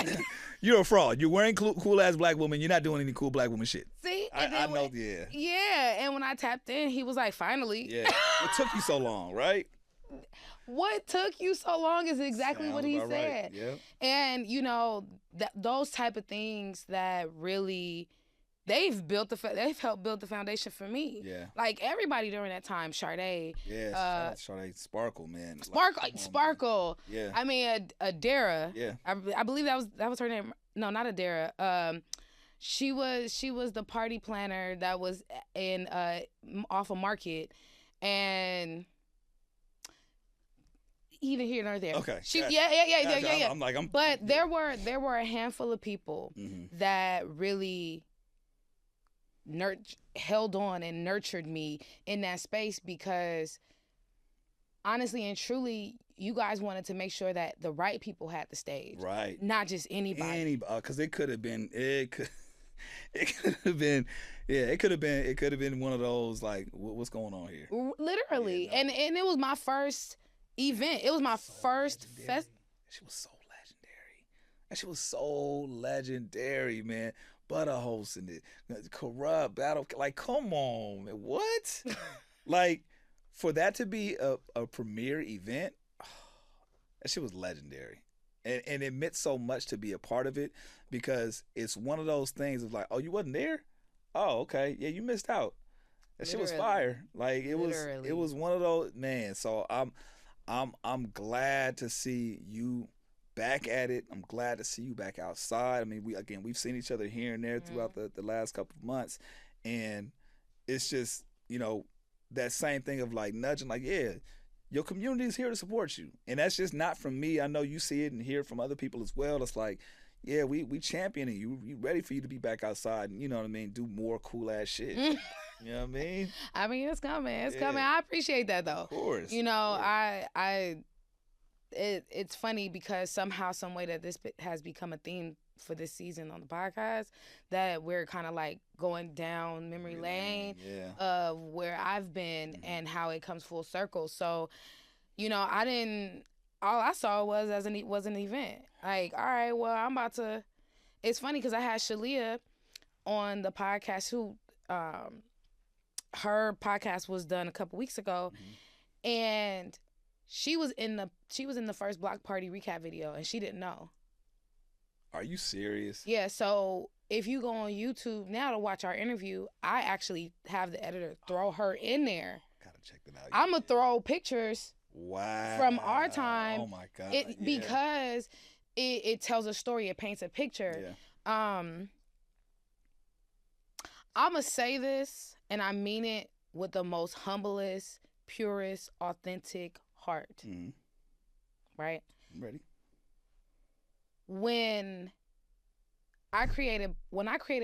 You're a fraud. You're wearing cool ass black woman. You're not doing any cool black woman shit. See, I know. Yeah. Yeah, and when I tapped in, he was like, "Finally." Yeah. What took you so long, right? What took you so long is exactly Sounds what he about said. right. Yep. And you know those type of things that really. They've helped build the foundation for me. Yeah. Like everybody during that time, Sade. Yeah. Shout out Sade. Sparkle, man. Sparkle. Yeah. I mean, Adara. Yeah. I believe that was her name. No, not Adara. She was the party planner that was in off of Market, and either here nor there. Okay. Yeah. I'm. But there were a handful of people that really held on and nurtured me in that space, because honestly and truly, you guys wanted to make sure that the right people had the stage, right? Not just anybody. Because it could have been. It could have been. Yeah, it could have been one of those like, what's going on here? Literally, and it was my first event. It was my first fest. She was so legendary. That shit was so legendary, man. Butter hosting it, corrupt battle. Like, come on, man. What? Like, for that to be a premiere event, that shit was legendary. And it meant so much to be a part of it, because it's one of those things of like, oh, you wasn't there? Oh, okay. Yeah, you missed out. That shit was fire. Like, it was one of those, man. So I'm glad to see you back at it. I'm glad to see you back outside. I mean, we've seen each other here and there throughout the last couple of months, and it's just, you know, that same thing of like nudging, like, yeah, your community is here to support you, and that's just not from me. I know you see it and hear it from other people as well. It's like, yeah, we championing you. We ready for you to be back outside and, you know what I mean, do more cool ass shit. You know what I mean? I mean, it's coming. It's coming. I appreciate that though. Of course. You know, it's funny because somehow, some way that this has become a theme for this season on the podcast, that we're kind of like going down memory lane of where I've been and how it comes full circle. So, you know, all I saw was an event. Like, all right, well, I'm about to. It's funny because I had Shalia on the podcast, who her podcast was done a couple weeks ago, and she was in the first Block Party recap video, and she didn't know. Are you serious? Yeah, so if you go on YouTube now to watch our interview, I actually have the editor throw her in there. Gotta check that out. I'm going to throw pictures from our time. Oh, my God. Because it tells a story. It paints a picture. Yeah. I'm going to say this, and I mean it with the most humblest, purest, authentic heart. Right? I'm ready. When I created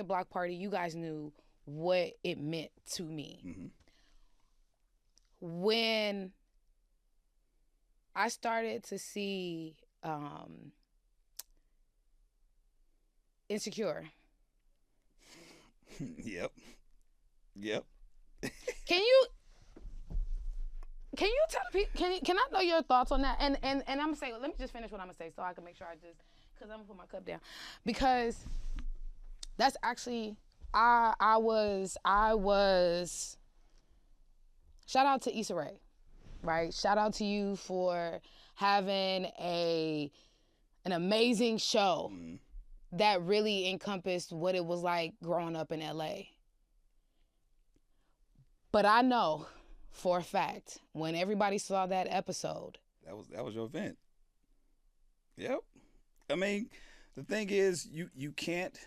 Block Party, you guys knew what it meant to me. When I started to see Insecure. Yep. Can you tell people? Can I know your thoughts on that? And I'm gonna say, let me just finish what I'm gonna say so I can make sure because I'm gonna put my cup down, because that's actually I was shout out to Issa Rae, right? Shout out to you for having an amazing show that really encompassed what it was like growing up in LA. But I know for a fact, when everybody saw that episode, that was your event. Yep. I mean, the thing is, you can't.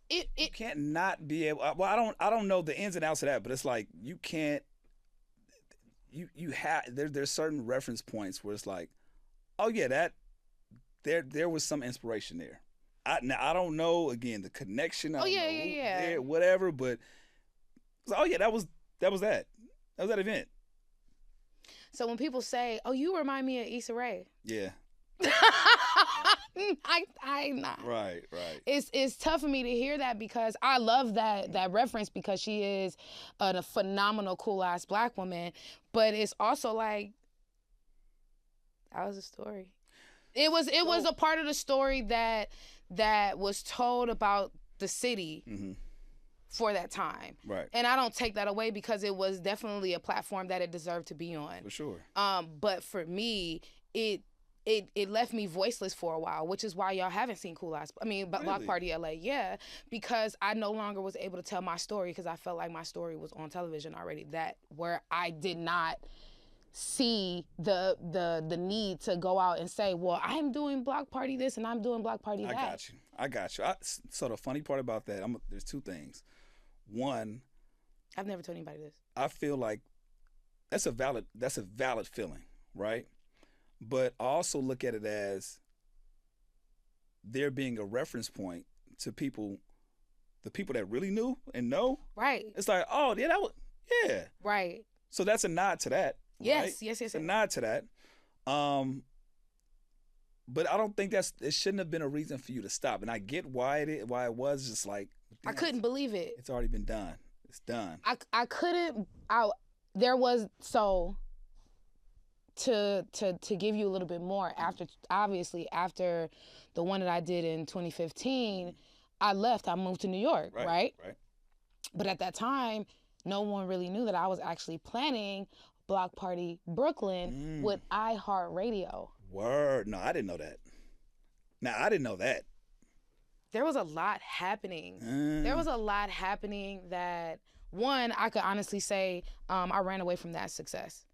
You can't not be able. Well, I don't know the ins and outs of that, but it's like you can't. You have there's certain reference points where it's like, oh yeah, that there was some inspiration there. I don't know, again, the connection. Yeah. Whatever, but oh yeah, that was that event. So when people say, "Oh, you remind me of Issa Rae," Yeah. I not. Right. It's tough for me to hear that because I love that reference because she is a phenomenal, cool ass black woman. But it's also like that was a story. It was a part of the story that was told about the city for that time. Right. And I don't take that away because it was definitely a platform that it deserved to be on. For sure. But for me, it left me voiceless for a while, which is why y'all haven't seen Block Party LA. Yeah, because I no longer was able to tell my story because I felt like my story was on television already. That where I did not see the need to go out and say, well, I'm doing Block Party this and I'm doing Block Party that. I got you. So the funny part about that, there's two things. One, I've never told anybody this. I feel like that's a valid feeling, right? But I also look at it as there being a reference point to the people that really knew and know. Right. It's like, oh, yeah, yeah. Right. So that's a nod to that. Yes, right? yes. It's a nod to that. But I don't think it shouldn't have been a reason for you to stop. And I get why it was just like. I couldn't believe it. It's already been done. It's done. I couldn't. There was so. To give you a little bit more, after the one that I did in 2015, I left. I moved to New York, right? But at that time, no one really knew that I was actually planning Block Party Brooklyn with iHeartRadio. Word. No, I didn't know that. There was a lot happening. There was a lot happening that, one, I could honestly say I ran away from that success.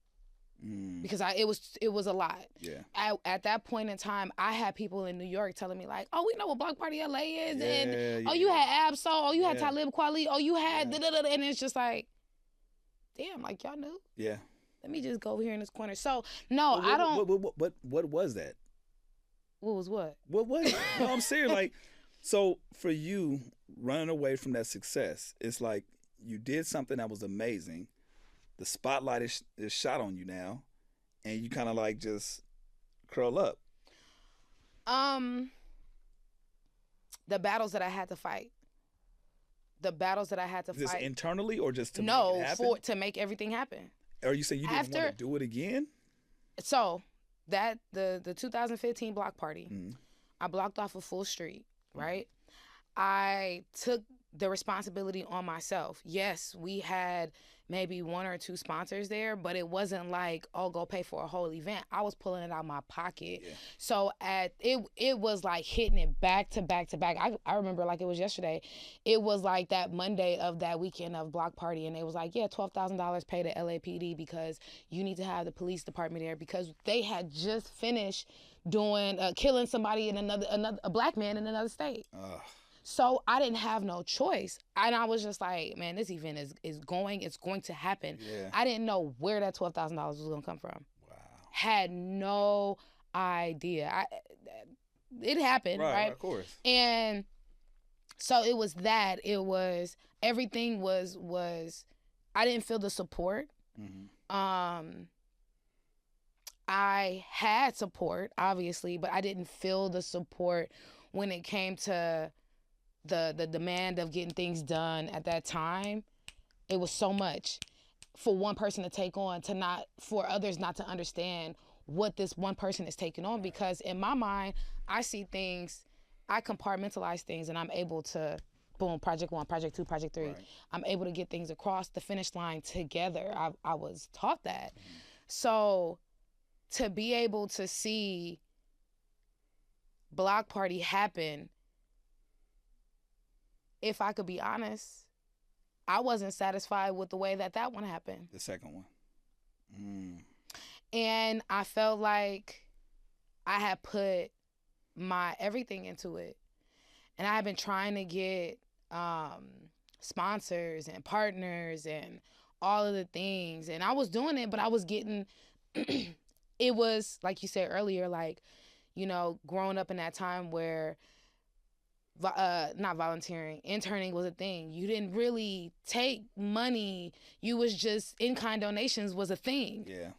Because it was a lot. Yeah. At that point in time, I had people in New York telling me like, "Oh, we know what Block Party LA is," and "Oh, you had Ab-Soul, oh, you had Talib Kweli, oh, you had da-da-da-da," and it's just like, damn, like y'all knew. Yeah. Let me just go over here in this corner. So no, I don't. What was that? What was what? What was it? No, I'm serious. Like, so for you running away from that success, it's like you did something that was amazing. The spotlight is shot on you now, and you kind of like just curl up. The battles that I had to fight. Just internally or just to make it happen? To make everything happen. Or you say you didn't want to do it again? So that the 2015 block party, I blocked off a full street, right? I took the responsibility on myself. Yes, we had maybe one or two sponsors there, but it wasn't like, oh, go pay for a whole event. I was pulling it out of my pocket. Yeah. So it was like hitting it back to back to back. I remember like it was yesterday. It was like that Monday of that weekend of block party, and it was like, yeah, $12,000 pay to LAPD because you need to have the police department there because they had just finished doing killing somebody in a black man in another state. So I didn't have no choice. And I was just like, man, this event it's going to happen. Yeah. I didn't know where that $12,000 was going to come from. Wow. Had no idea. It happened, right? Of course. And so it was that. It was, everything was I didn't feel the support. I had support, obviously, but I didn't feel the support when it came to the demand of getting things done at that time. It was so much for one person to take on, for others not to understand what this one person is taking on. Because in my mind, I see things, I compartmentalize things, and I'm able to, boom, project 1, project 2, project 3. Right. I'm able to get things across the finish line together. I was taught that. So to be able to see Block Party happen, if I could be honest, I wasn't satisfied with the way that one happened. The second one. And I felt like I had put my everything into it. And I had been trying to get sponsors and partners and all of the things. And I was doing it, but I was getting, it was, like you said earlier, like, you know, growing up in that time where not volunteering, interning was a thing. You didn't really take money. You was just, in-kind donations was a thing. Yeah.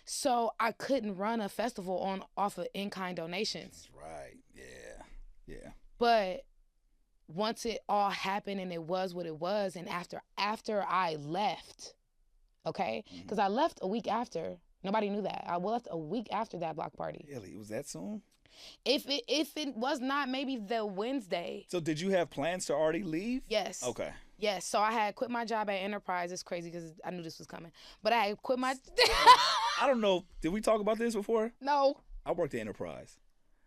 So I couldn't run a festival off of in-kind donations. That's right. Yeah. But once it all happened and it was what it was, and after I left, okay, because I left a week after. Nobody knew that. I left a week after that block party. Really? Was that soon? If it was not maybe the Wednesday. So did you have plans to already leave? Yes. Okay. Yes. So I had quit my job at Enterprise. It's crazy because I knew this was coming. But I had quit my... I don't know. Did we talk about this before? No. I worked at Enterprise.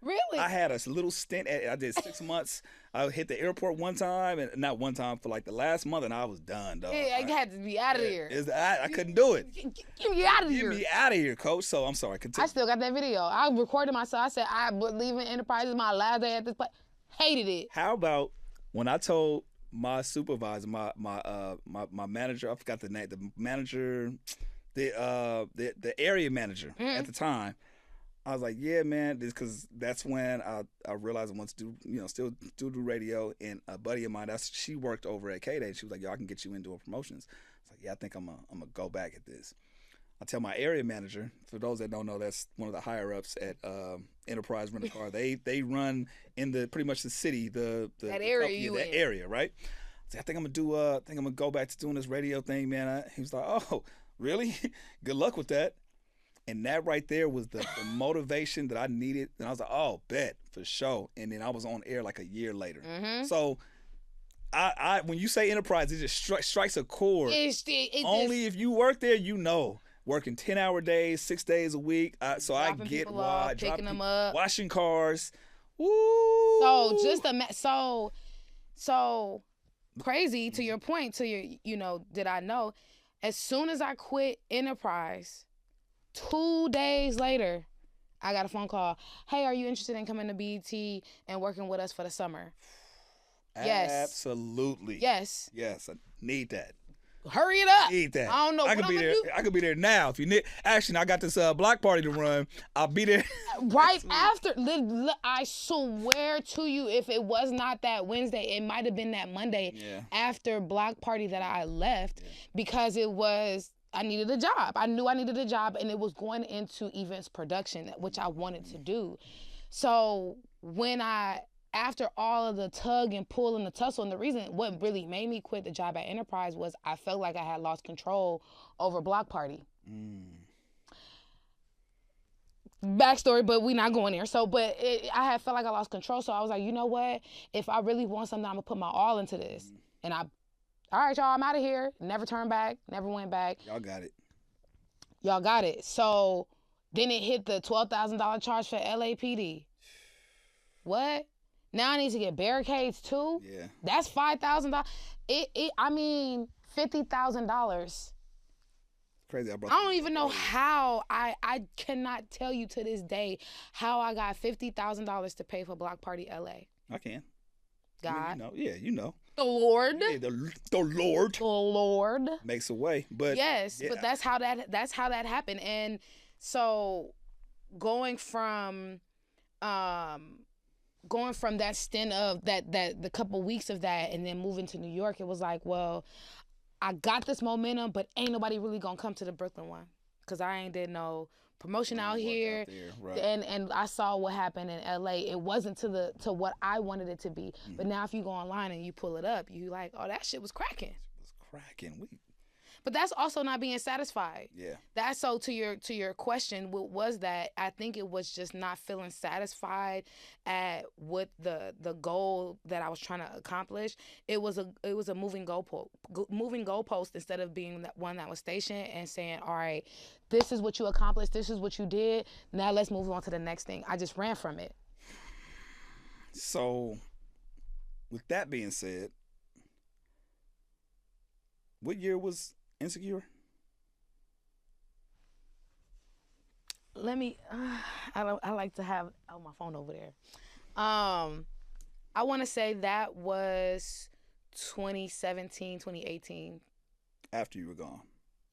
Really? I had a little stint. I did 6 months. I hit the airport one time, and not one time, for like the last month, and I was done, dog. Yeah, I had to be out of here. I couldn't do it. Get me out of here. Get me out of here, coach. So I'm sorry. Continue. I still got that video. I recorded myself. I said, leaving Enterprise is my last day at this place. Hated it. How about when I told my supervisor, my manager, I forgot the name, the manager, the area manager at the time. I was like, yeah, man, because that's when I realized I wanted to do, still do radio. And a buddy of mine, she worked over at K-Day. She was like, yo, I can get you in doing promotions. I was like, yeah, I think I'm gonna go back at this. I tell my area manager, for those that don't know, that's one of the higher ups at Enterprise Rent a Car. They run in the pretty much the city, that area, that area, right? I think I'm gonna go back to doing this radio thing, man. He was like, oh, really? Good luck with that. And that right there was the motivation that I needed. And I was like, oh, bet, for sure. And then I was on air like a year later. Mm-hmm. So I when you say Enterprise, it just strikes a chord. Only if you work there, working 10-hour days, 6 days a week. So I get why. Picking them up. Washing cars. Woo. So crazy to your point, did I know? As soon as I quit Enterprise, 2 days later, I got a phone call. Hey, are you interested in coming to BET and working with us for the summer? Yes. Absolutely. Yes. Yes, I need that. Hurry it up. Need that. I don't know I what could I'm be gonna there. do. I could be there now. If you need action, I got this block party to run. I'll be there. Right after. I swear to you, if it was not that Wednesday, it might have been that Monday after block party that I left because it was. I needed a job. I knew I needed a job, and it was going into events production, which I wanted to do. So after all of the tug and pull and the tussle, and the reason what really made me quit the job at Enterprise was I felt like I had lost control over block party. Backstory, but we not going there. So, I had felt like I lost control. So I was like, you know what? If I really want something, I'm gonna put my all into this. And all right, y'all, I'm out of here. Never turned back, never went back. Y'all got it. So then it hit the $12,000 charge for LAPD. What? Now I need to get barricades too? Yeah. That's $5,000. $50,000. Crazy. I don't even know how. I cannot tell you to this day how I got $50,000 to pay for Block Party LA. I can. God. You know. The Lord. Yeah, the Lord. The Lord makes a way. But yes, but that's how that happened. And so going from that stint of that the couple weeks of that and then moving to New York, it was like, well, I got this momentum, but ain't nobody really gonna come to the Brooklyn one because I ain't did no promotion out here. Right. And I saw what happened in LA. It wasn't to what I wanted it to be. But now if you go online and you pull it up, you like, oh, that shit was cracking. But that's also not being satisfied. Yeah. That's so to your question, what was that? I think it was just not feeling satisfied at what the goal that I was trying to accomplish. It was a moving goalpost instead of being that one that was stationed and saying, all right, this is what you accomplished, this is what you did. Now let's move on to the next thing. I just ran from it. So, with that being said, what year was Insecure? Let me. I like to have my phone over there. I want to say that was 2017, 2018. After you were gone.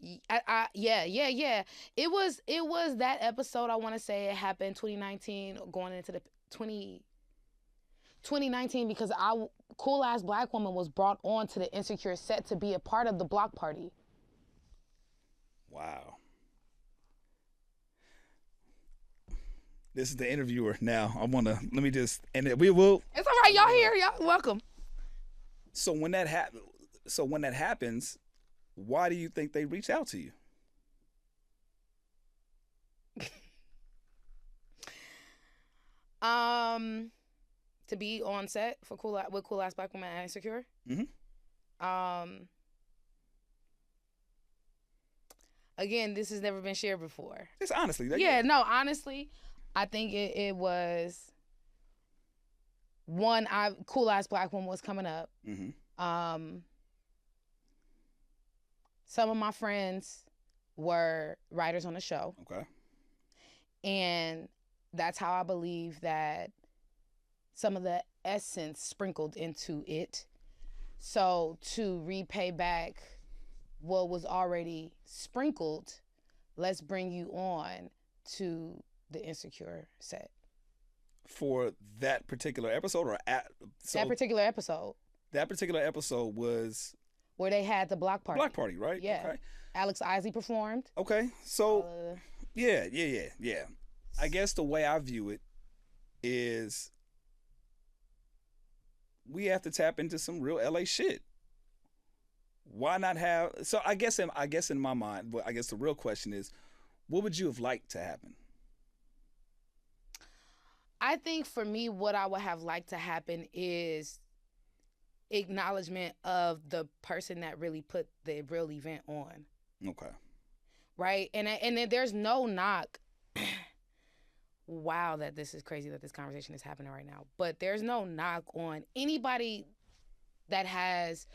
Yeah. It was that episode. I want to say it happened 2019, going into the 2019 because Cool Ass Black Woman was brought on to the Insecure set to be a part of the block party. Wow. This is the interviewer now. Let me just, and we will. It's all right, y'all here. Y'all welcome. So when that happens, why do you think they reach out to you? To be on set for with Cool Ass Black Woman and Insecure. Again, this has never been shared before. Just honestly. Honestly, I think it was one. Cool Ass Black Woman was coming up. Some of my friends were writers on the show. Okay. And that's how I believe that some of the essence sprinkled into it. So to repay back what was already sprinkled, let's bring you on to the Insecure set. For that particular episode that particular episode. That particular episode was where they had the block party. Block party, right? Yeah. Okay. Alex Isley performed. Okay. So yeah. I guess the way I view it is we have to tap into some real LA shit. Why not have? So I guess in my mind, I guess the real question is, what would you have liked to happen? I think for me, what I would have liked to happen is acknowledgement of the person that really put the real event on. Okay. Right? And then there's no knock. Wow, that this is crazy that this conversation is happening right now. But there's no knock on anybody that has,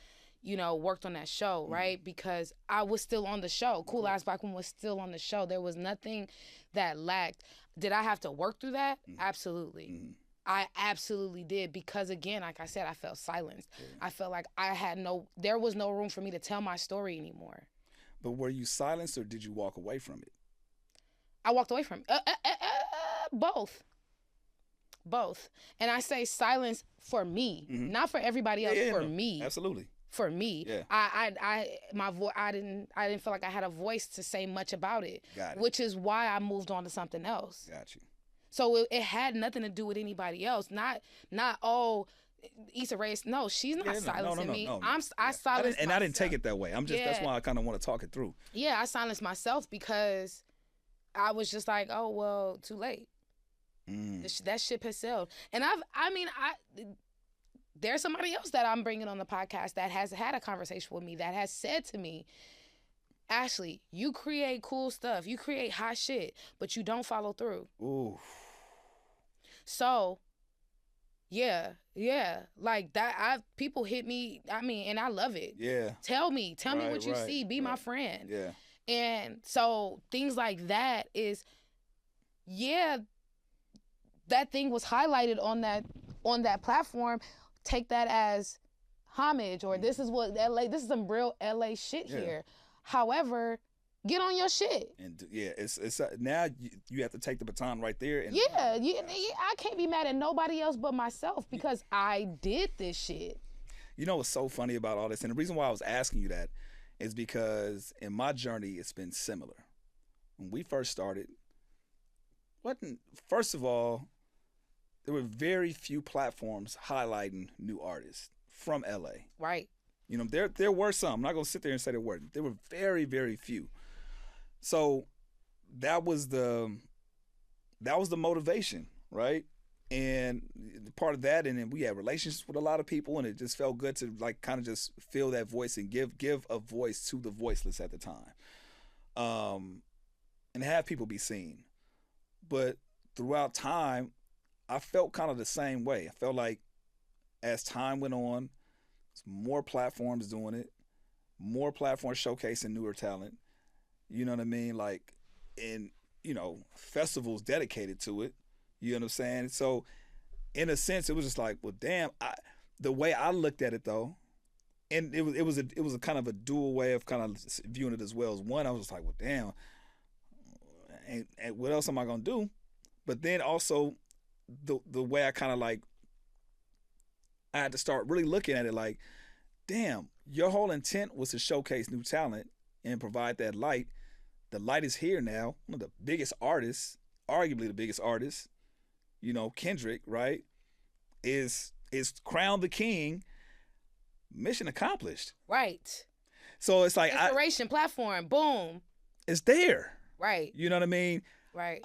worked on that show, right? Because I was still on the show. Cool Ass Black Woman was still on the show. There was nothing that lacked. Did I have to work through that? Absolutely. I absolutely did, because again, like I said, I felt silenced. I felt like there was no room for me to tell my story anymore. But were you silenced or did you walk away from it? I walked away from it. Both. And I say silence for me, not for everybody else, for me. Absolutely. For me. Yeah. I didn't feel like I had a voice to say much about it. Got it. Which is why I moved on to something else. Got you. So it had nothing to do with anybody else. Not Issa Rae. No, she's not silencing me. I silenced myself. And I didn't take it that way. That's why I kind of want to talk it through. Yeah, I silenced myself because I was just like, oh well, too late. That ship has sailed. And there's somebody else that I'm bringing on the podcast that has had a conversation with me that has said to me, Ashley, you create cool stuff. You create hot shit, but you don't follow through. Ooh. So, yeah. Like that, people hit me, and I love it. Yeah. Tell me what you see. Be my friend. Yeah. And so things like that is, that thing was highlighted on that platform. Take that as homage, or this is this is some real LA shit here. However, get on your shit. And it's now you have to take the baton right there. And I can't be mad at nobody else but myself because I did this shit. You know what's so funny about all this, and the reason why I was asking you that is because in my journey it's been similar. When we first started, first of all, there were very few platforms highlighting new artists from LA. Right. There were some. I'm not gonna sit there and say there weren't. There were very, very few. So that was the motivation, right? And part of that, and then we had relationships with a lot of people, and it just felt good to like kind of just feel that voice and give a voice to the voiceless at the time, and have people be seen. But throughout time, I felt kind of the same way. I felt like as time went on, more platforms doing it, more platforms showcasing newer talent. You know what I mean? Like, and festivals dedicated to it. You know what I'm saying? So, in a sense, it was just like, well, damn. The way I looked at it though, and it was a kind of a dual way of kind of viewing it as well. As one, I was just like, well, damn. And what else am I gonna do? But then also, the way I kind of like, I had to start really looking at it like, damn, your whole intent was to showcase new talent and provide that light. The light is here now. One of the biggest artists arguably the biggest artist, Kendrick, right, is crowned the king. Mission accomplished. Right. So it's like inspiration platform. Boom. It's there. Right. You know what I mean? Right.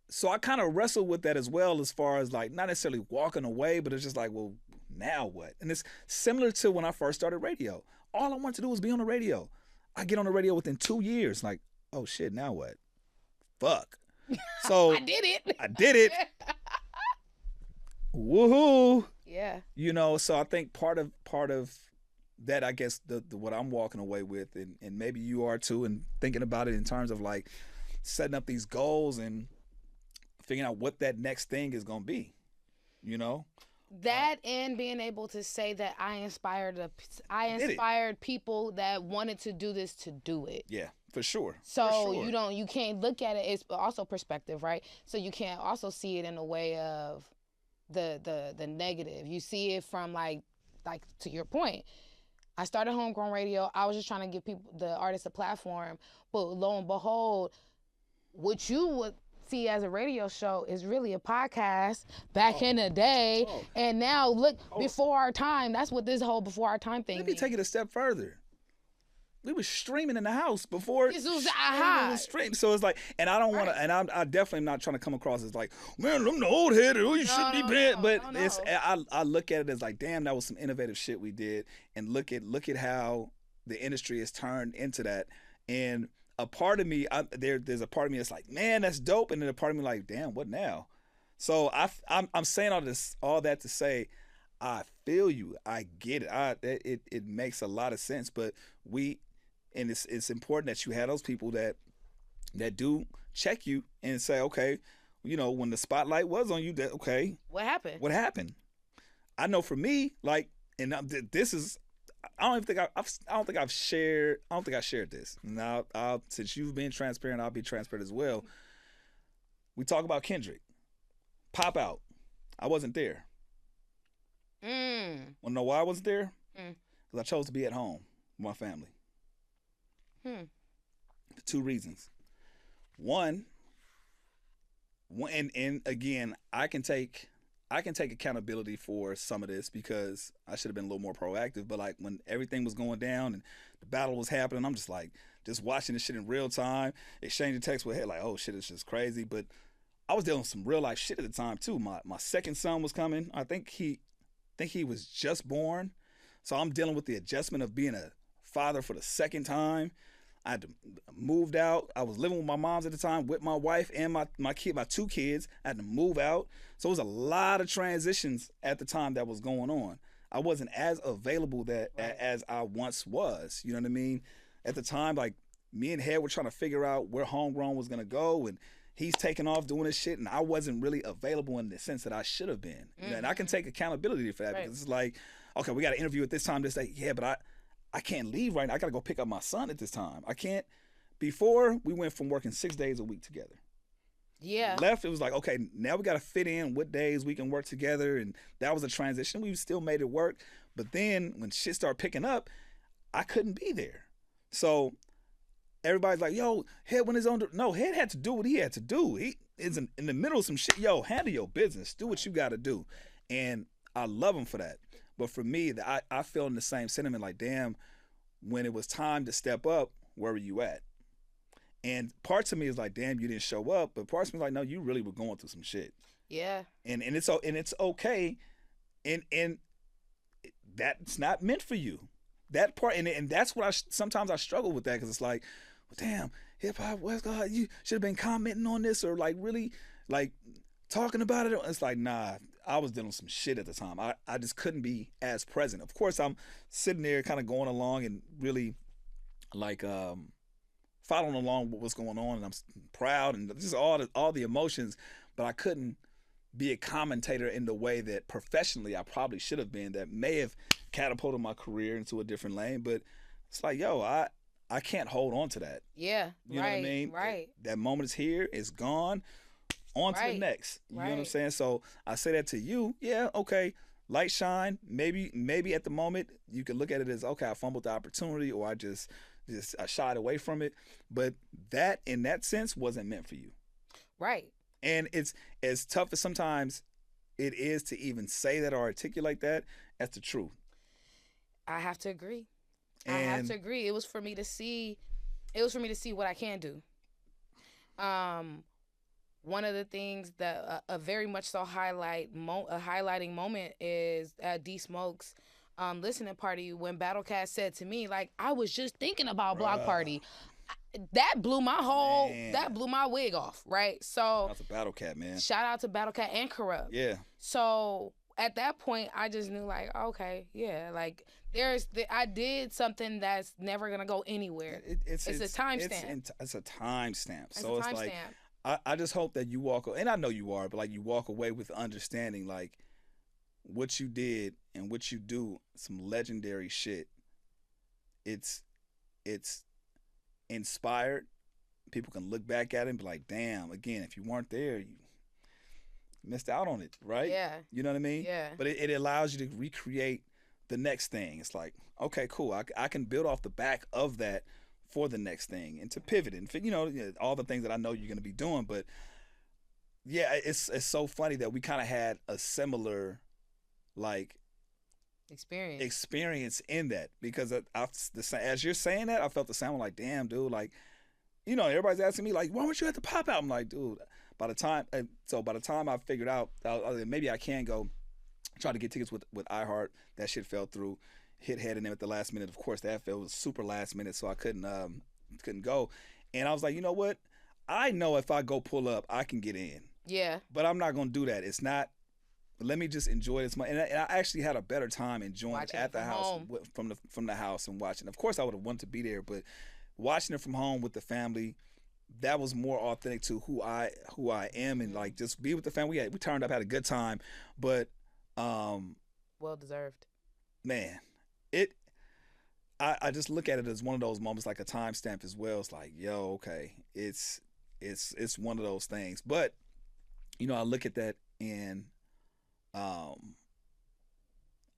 So I kind of wrestle with that as well, as far as like not necessarily walking away, but it's just like, well, now what? And it's similar to when I first started radio. All I wanted to do was be on the radio. I get on the radio within 2 years, like, oh shit, now what? Fuck. So I did it. I did it. Woohoo. Yeah. So I think part of that, I guess, the what I'm walking away with, and maybe you are too, and thinking about it in terms of like setting up these goals and figuring out what that next thing is going to be, That and being able to say that I inspired people that wanted to do this to do it. Yeah, for sure. So you can't look at it. It's also perspective, right? So you can't also see it in a way of the negative. You see it from like to your point. I started Homegrown Radio. I was just trying to give the artists a platform, but lo and behold, what you would see as a radio show is really a podcast back in the day. And now look, before our time, that's what this whole before our time thing Let me take it a step further. We were streaming in the house before this was stream. So it's like, and I don't want to, and I definitely am not trying to come across as like, man, I'm the old head, you shouldn't be paying. But I look at it as like, damn, that was some innovative shit we did. And look at how the industry has turned into that. And a part of me, there's a part of me that's like, man, that's dope. And then a part of me like, damn, what now? So I'm saying all that to say, I feel you. I get it. It makes a lot of sense. But it's important that you have those people that do check you and say, okay, when the spotlight was on you, that okay, what happened? I know for me, like, and this is, I don't think I shared this. Now, since you've been transparent, I'll be transparent as well. We talk about Kendrick. Pop Out. I wasn't there. Want to know why I wasn't there? Because I chose to be at home with my family. For 2 reasons. One, and again, I can take accountability for some of this because I should have been a little more proactive. But like when everything was going down and the battle was happening, I'm just like watching this shit in real time, exchanging texts with head like, oh shit, it's just crazy. But I was dealing with some real life shit at the time too. My second son was coming. I think he was just born, so I'm dealing with the adjustment of being a father for the second time. I had moved out. I was living with my moms at the time with my wife and my 2 kids. I had to move out. So it was a lot of transitions at the time that was going on. I wasn't as available as I once was. You know what I mean? At the time, like me and Head were trying to figure out where Homegrown was gonna go, and he's taking off doing his shit, and I wasn't really available in the sense that I should have been. And I can take accountability for that because it's like, okay, we got to interview at this time, this day. Yeah, but I can't leave right now. I got to go pick up my son at this time. I can't. Before, we went from working 6 days a week together. Yeah. Left, it was like, okay, now we got to fit in what days we can work together. And that was a transition. We still made it work. But then when shit started picking up, I couldn't be there. So everybody's like, yo, Head went his own. No, Head had to do what he had to do. He is in the middle of some shit. Yo, handle your business. Do what you got to do. And I love him for that. But for me, I feel in the same sentiment, like, damn, when it was time to step up, where were you at? And parts of me is like, damn, you didn't show up. But parts of me is like, no, you really were going through some shit. Yeah. And it's okay. And that's not meant for you. That part, and that's what sometimes I struggle with that, because it's like, well, damn, hip hop, West God, you should have been commenting on this or like really like talking about it. It's like, nah, I was dealing with some shit at the time. I just couldn't be as present. Of course, I'm sitting there kind of going along and really like following along with what's going on, and I'm proud and just all the emotions, but I couldn't be a commentator in the way that professionally I probably should have been, that may have catapulted my career into a different lane. But it's like, yo, I can't hold on to that. Yeah, you know what I mean? Right. That moment is here, it's gone, on to the next. You know what I'm saying? So I say that to you, yeah, okay, light shine. Maybe at the moment you can look at it as, okay, I fumbled the opportunity, or I shied away from it. But that, in that sense, wasn't meant for you. Right. And it's as tough as sometimes it is to even say that or articulate that. That's the truth. I have to agree. I have to And agree. It was for me to see. It was for me to see what I can do. Um, One of the things that a very much so a highlighting moment is at D Smoke's listening party when Battlecat said to me, like, I was just thinking about Block bruh, Party. That blew my man, that blew my wig off, right? shout So out to Battle Cat, man. shout out to Battlecat and Corrupt. Yeah, So at that point, I just knew, like, okay, yeah, like I did something that's never gonna go anywhere. It's a timestamp. It's a timestamp. It's So a it's like timestamp. I just hope that you walk, and I know you are, but like you walk away with understanding like what you did and what you do, some legendary shit. It's inspired. People can look back at it and be like, damn, again, if you weren't there, you missed out on it, right? Yeah. You know what I mean? Yeah. But it allows you to recreate the next thing. It's like, okay, cool. I can build off the back of that for the next thing and to pivot and, all the things that I know you're going to be doing. But yeah, it's so funny that we kind of had a similar like experience in that, because as you're saying that, I felt the same. I'm like, damn, dude, like, everybody's asking me like, why weren't you at the pop out? I'm like, dude, by the time I figured out maybe I can go try to get tickets with iHeart, that shit fell through. Hit head in them at the last minute. Of course, that fell was super last minute, so I couldn't go. And I was like, you know what? I know if I go pull up, I can get in. Yeah. But I'm not gonna do that. It's not. Let me just enjoy this. And I actually had a better time enjoying it at the house from the house and watching. Of course, I would have wanted to be there, but watching it from home with the family, that was more authentic to who I am, and like just be with the family. We turned up, had a good time, but well deserved. Man, I just look at it as one of those moments, like a timestamp as well. It's like, yo, okay, it's one of those things. But I look at that and I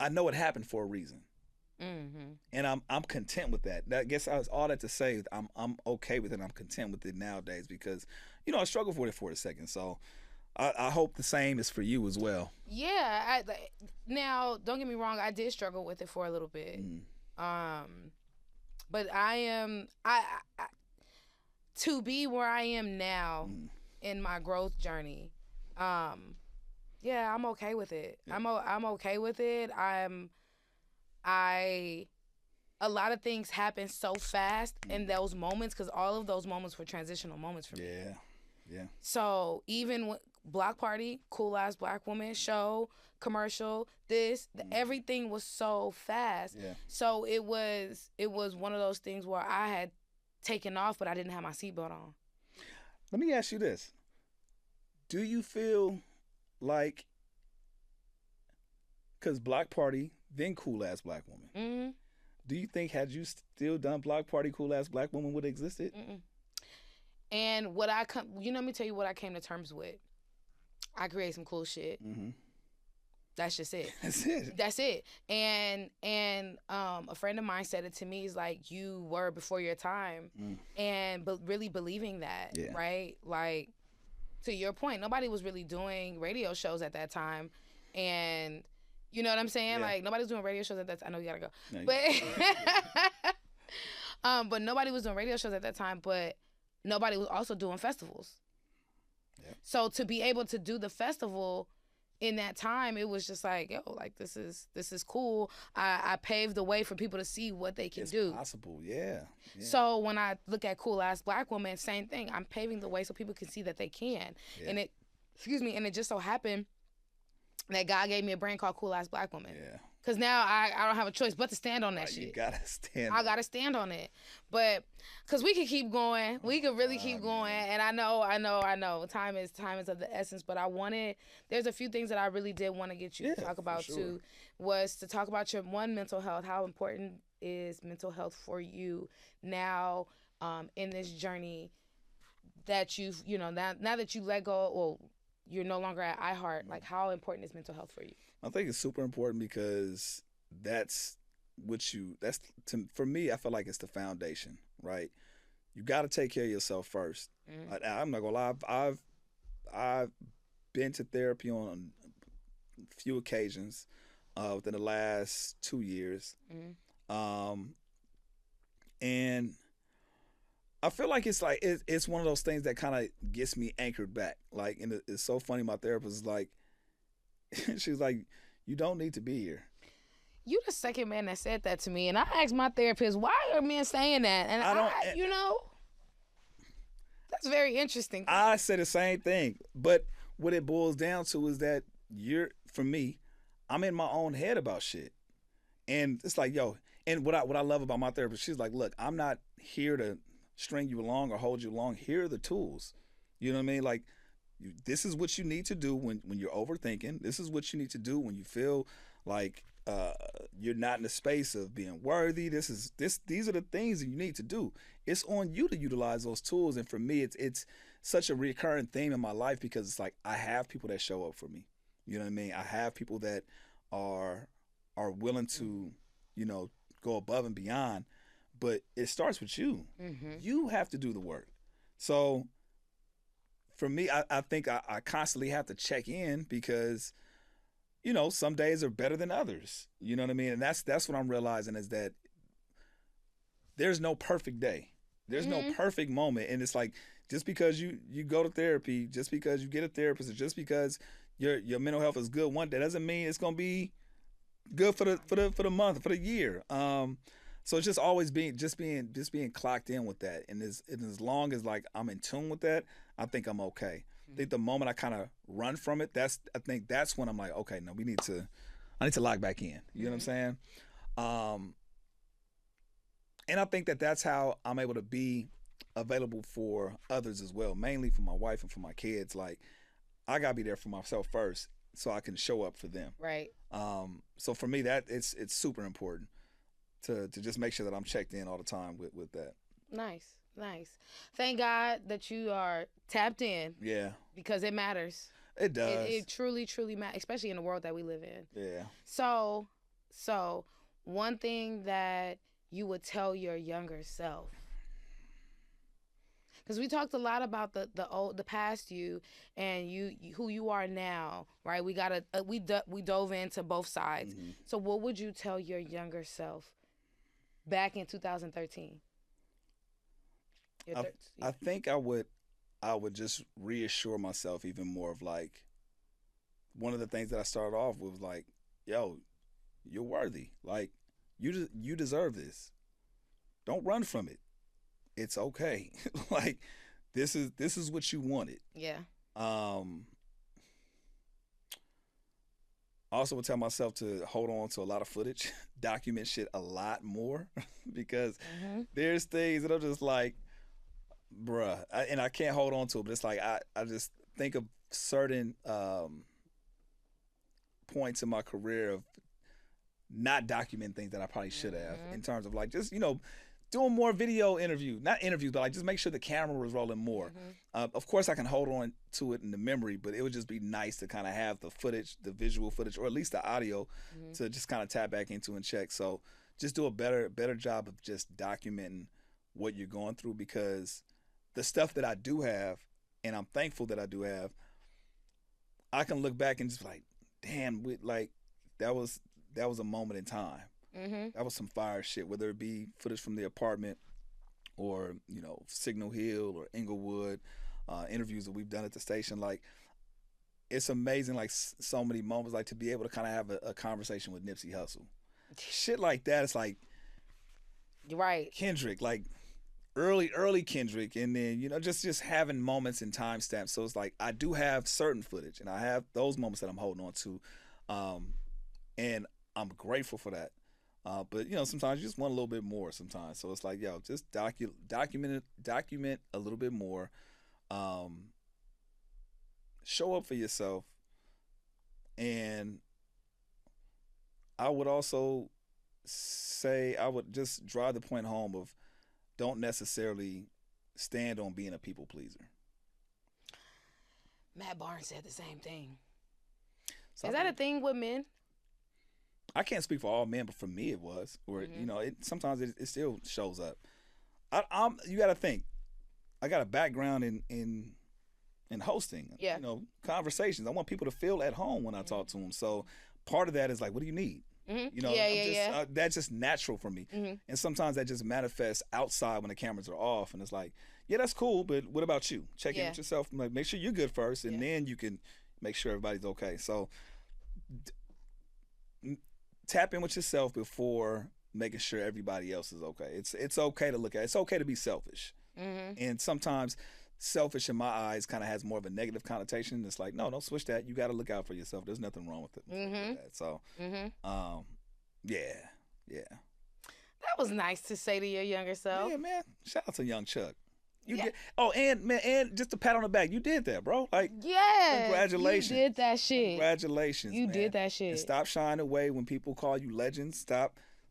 know it happened for a reason. Mm-hmm. And I'm content with that. I guess I was all that to say. I'm okay with it. I'm content with it nowadays because I struggled with it for a second. So I hope the same is for you as well. Yeah. Now, don't get me wrong. I did struggle with it for a little bit. But I to be where I am now in my growth journey. Yeah, I'm okay with it. Yeah. I'm okay with it. A lot of things happen so fast in those moments, because all of those moments were transitional moments for me. Yeah. So even Block Party, Cool Ass Black Woman show, commercial, everything was so fast. Yeah. So it was one of those things where I had taken off, but I didn't have my seatbelt on. Let me ask you this: do you feel like, because Block Party, then Cool Ass Black Woman, mm-hmm. do you think had you still done Block Party, Cool Ass Black Woman would have existed? Mm-mm. And let me tell you what I came to terms with. I create some cool shit. Mm-hmm. That's just it. That's it. And a friend of mine said it to me. He's like, you were before your time, but really believing that, right? Like, to your point, nobody was really doing radio shows at that time, and you know what I'm saying? Yeah. Like, nobody was doing radio shows at that time. I know you gotta go, but nobody was doing radio shows at that time. But nobody was also doing festivals. Yeah. So to be able to do the festival in that time, it was just like, yo, like this is cool. I paved the way for people to see what they can do. It's possible, yeah. So when I look at Cool Ass Black Woman, same thing. I'm paving the way so people can see that they can. Yeah. And it just so happened that God gave me a brand called Cool Ass Black Woman. Yeah. Because now I don't have a choice but to stand on that shit. You gotta stand. I gotta stand on it. But because we could keep going, we could really keep going. And I know, time is of the essence. But there's a few things that I really did want to get you to talk about too. Was to talk about your mental health. How important is mental health for you now in this journey that you've now that you let go, or you're no longer at iHeart? Like, how important is mental health for you? I think it's super important because for me, I feel like it's the foundation, right? You got to take care of yourself first. Mm-hmm. I'm not gonna lie. I've been to therapy on a few occasions within the last 2 years. Um, and I feel like it's one of those things that kind of gets me anchored back. Like, and it's so funny. My therapist is like, she's like, you don't need to be here. You the second man that said that to me, and I asked my therapist, why are men saying that? And I don't, you know, that's very interesting. I say the same thing, but what it boils down to is that for me, I'm in my own head about shit, and it's like, yo, and what I love about my therapist, she's like, look, I'm not here to string you along or hold you along. Here are the tools. You know what I mean? Like, this is what you need to do when you're overthinking. This is what you need to do when you feel like you're not in the space of being worthy. These are the things that you need to do. It's on you to utilize those tools. And for me, it's such a recurring theme in my life because it's like I have people that show up for me. You know what I mean? I have people that are willing to, go above and beyond. But it starts with you. Mm-hmm. You have to do the work. So for me, I think I constantly have to check in because, some days are better than others. You know what I mean? And that's what I'm realizing is that there's no perfect day. There's no perfect moment. And it's like, just because you go to therapy, just because you get a therapist, or just because your mental health is good one day, doesn't mean it's gonna be good for the month, for the year. So it's just always being clocked in with that. And as long as like I'm in tune with that, I think I'm okay. I think the moment I kind of run from it, I think that's when I'm like, okay, no, I need to lock back in. You know what I'm saying? And I think that's how I'm able to be available for others as well, mainly for my wife and for my kids. Like, I gotta be there for myself first so I can show up for them. Right. So for me, that it's super important to just make sure that I'm checked in all the time with that. Nice. Thank God that you are tapped in. Yeah. Because it matters. It does. It truly, truly matters, especially in the world that we live in. Yeah. So one thing that you would tell your younger self, because we talked a lot about the past you and you who you are now, right? We dove into both sides. Mm-hmm. So what would you tell your younger self back in 2013? I think I would just reassure myself even more of like, one of the things that I started off with was like, yo, you're worthy. Like, you deserve this. Don't run from it. It's okay. Like, this is what you wanted. Yeah. I also would tell myself to hold on to a lot of footage, document shit a lot more, because there's things that I'm just like, bruh, and I can't hold on to it, but it's like I just think of certain points in my career of not documenting things that I probably should have, in terms of like just, doing more video not interviews, but like just make sure the camera was rolling more. Of course, I can hold on to it in the memory, but it would just be nice to kind of have the footage, the visual footage, or at least the audio to just kind of tap back into and check. So just do a better job of just documenting what you're going through, because the stuff that I do have, and I'm thankful that I do have, I can look back and just be like, damn, like that was a moment in time. That was some fire shit, whether it be footage from the apartment or, Signal Hill or Inglewood, interviews that we've done at the station. Like, it's amazing, like so many moments, like to be able to kind of have a conversation with Nipsey Hussle. Shit like that, it's like, right, Kendrick, like early Kendrick, and then, just having moments and timestamps. So it's like I do have certain footage, and I have those moments that I'm holding on to, and I'm grateful for that. But sometimes you just want a little bit more sometimes. So it's like, yo, just document a little bit more. Show up for yourself. And I would also say, I would just drive the point home of, don't necessarily stand on being a people pleaser. Matt Barnes said the same thing. So is that a thing with men? I can't speak for all men, but for me it was. Or sometimes it still shows up. You got to think. I got a background in and hosting. Yeah. Conversations. I want people to feel at home when I talk to them. So part of that is like, what do you need? That's just natural for me. And sometimes that just manifests outside when the cameras are off, and it's like, yeah, that's cool, but what about you? Check in with yourself. Like, make sure you're good first, and then you can make sure everybody's okay. So tap in with yourself before making sure everybody else is okay. It's okay to look at. It's okay to be selfish. And sometimes selfish in my eyes kind of has more of a negative connotation. It's like, no, don't switch that. You got to look out for yourself. There's nothing wrong with it. So, yeah. That was nice to say to your younger self. Yeah, man. Shout out to young Chuck. You did. Oh, and just a pat on the back. You did that, bro. Like, congratulations. You did that shit. Congratulations. You did that shit. And stop shying away when people call you legends.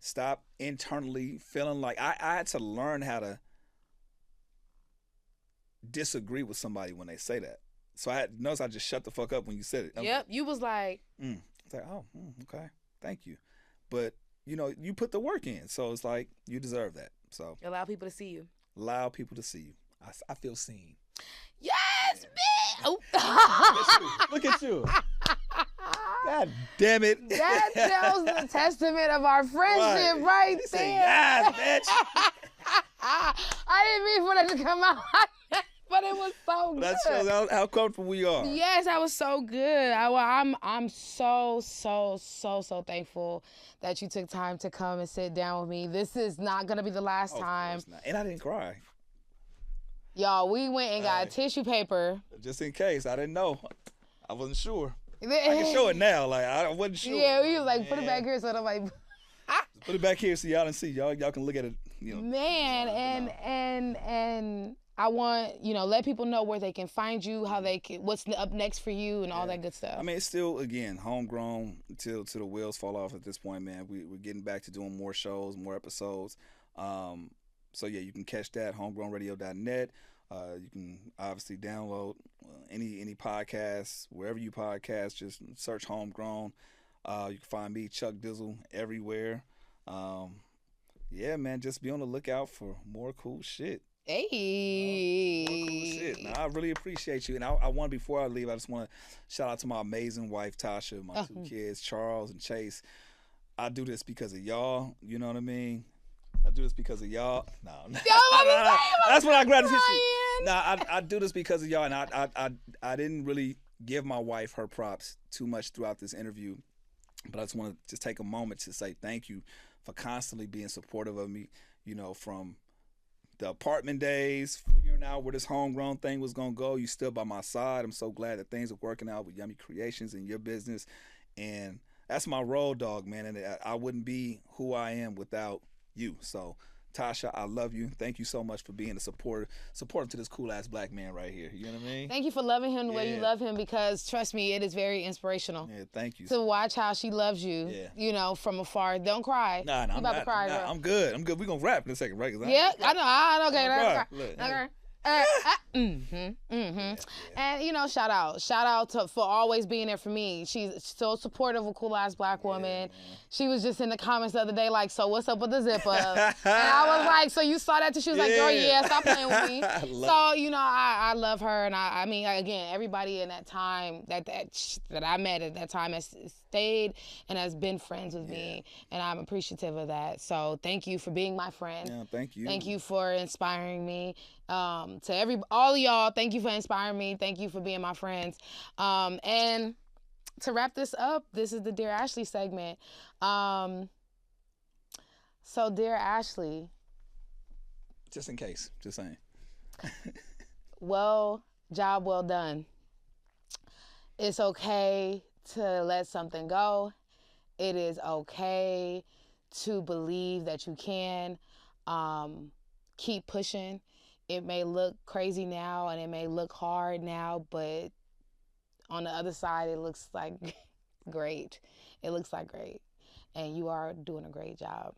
Stop internally feeling like I had to learn how to disagree with somebody when they say that. So I just shut the fuck up when you said it. You was like, it's like, oh, okay, thank you. But you put the work in, so it's like you deserve that. So allow people to see you. Allow people to see you. I feel seen. Yes, bitch. Oh. Look at you. God damn it. That tells the testament of our friendship right there. Yes, bitch. I didn't mean for that to come out. But it was so good. That shows how comfortable we are. Yes, that was so good. I'm so thankful that you took time to come and sit down with me. This is not gonna be the last time. Of course not. And I didn't cry. Y'all, we went and got tissue paper. Just in case. I didn't know. I wasn't sure. I can show it now. Like, I wasn't sure. Yeah, we was like, put it back here. So I'm like, put it back here so y'all can see. Y'all can look at it. Man, and I want, let people know where they can find you, what's up next for you, and all that good stuff. I mean, it's still, again, homegrown till the wheels fall off at this point, man. We're getting back to doing more shows, more episodes. So, yeah, you can catch that, homegrownradio.net. You can obviously download any podcasts, wherever you podcast, just search Homegrown. You can find me, Chuck Dizzle, everywhere. Yeah, man, just be on the lookout for more cool shit. Hey. More cool shit. Now, I really appreciate you. And I want, before I leave, I just want to shout out to my amazing wife, Tasha, my two kids, Charles and Chase. I do this because of y'all. You know what I mean? I do this because of y'all. No. That's what I grabbed this shit. Nah, I do this because of y'all. And I didn't really give my wife her props too much throughout this interview. But I just want to just take a moment to say thank you for constantly being supportive of me, from the apartment days, figuring out where this homegrown thing was going to go. You still by my side. I'm so glad that things are working out with Yummy Creations and your business. And that's my road dog, man. And I wouldn't be who I am without you. So, Tasha, I love you. Thank you so much for being a supporter to this cool-ass black man right here. You know what I mean? Thank you for loving him the way you love him, because, trust me, it is very inspirational. Yeah, thank you. To watch how she loves you, from afar. Don't cry. Nah, I'm about to cry, girl. I'm good. We're going to rap in a second, right? Yeah, I know. Okay. And shout out for always being there for me. She's so supportive of a cool ass black woman. She was just in the comments the other day like, so what's up with the zip up? And I was like, so you saw that too? She was like, girl, stop playing with me. I love her, and I mean, again, everybody in that time that I met at that time has stayed and has been friends with me, and I'm appreciative of that. So thank you for being my friend. Yeah, thank you. Thank you for inspiring me. To all of y'all, thank you for inspiring me. Thank you for being my friends. And to wrap this up, this is the Dear Ashley segment. So, Dear Ashley. Just in case, just saying. Job well done. It's okay to let something go. It is okay to believe that you can. Keep pushing. It may look crazy now and it may look hard now, but on the other side, it looks like great. It looks like great. And you are doing a great job.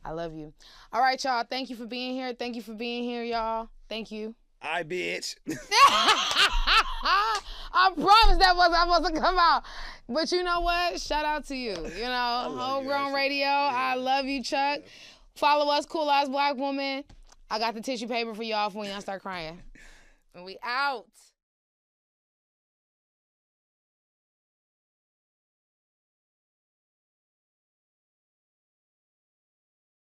I love you. All right, y'all. Thank you for being here. Thank you for being here, y'all. Thank you. I bitch. I promise that wasn't supposed to come out. But you know what? Shout out to you. Homegrown Radio. I love you, Chuck. Follow us, Cool Ass Black Woman. I got the tissue paper for y'all for when y'all start crying. And we out.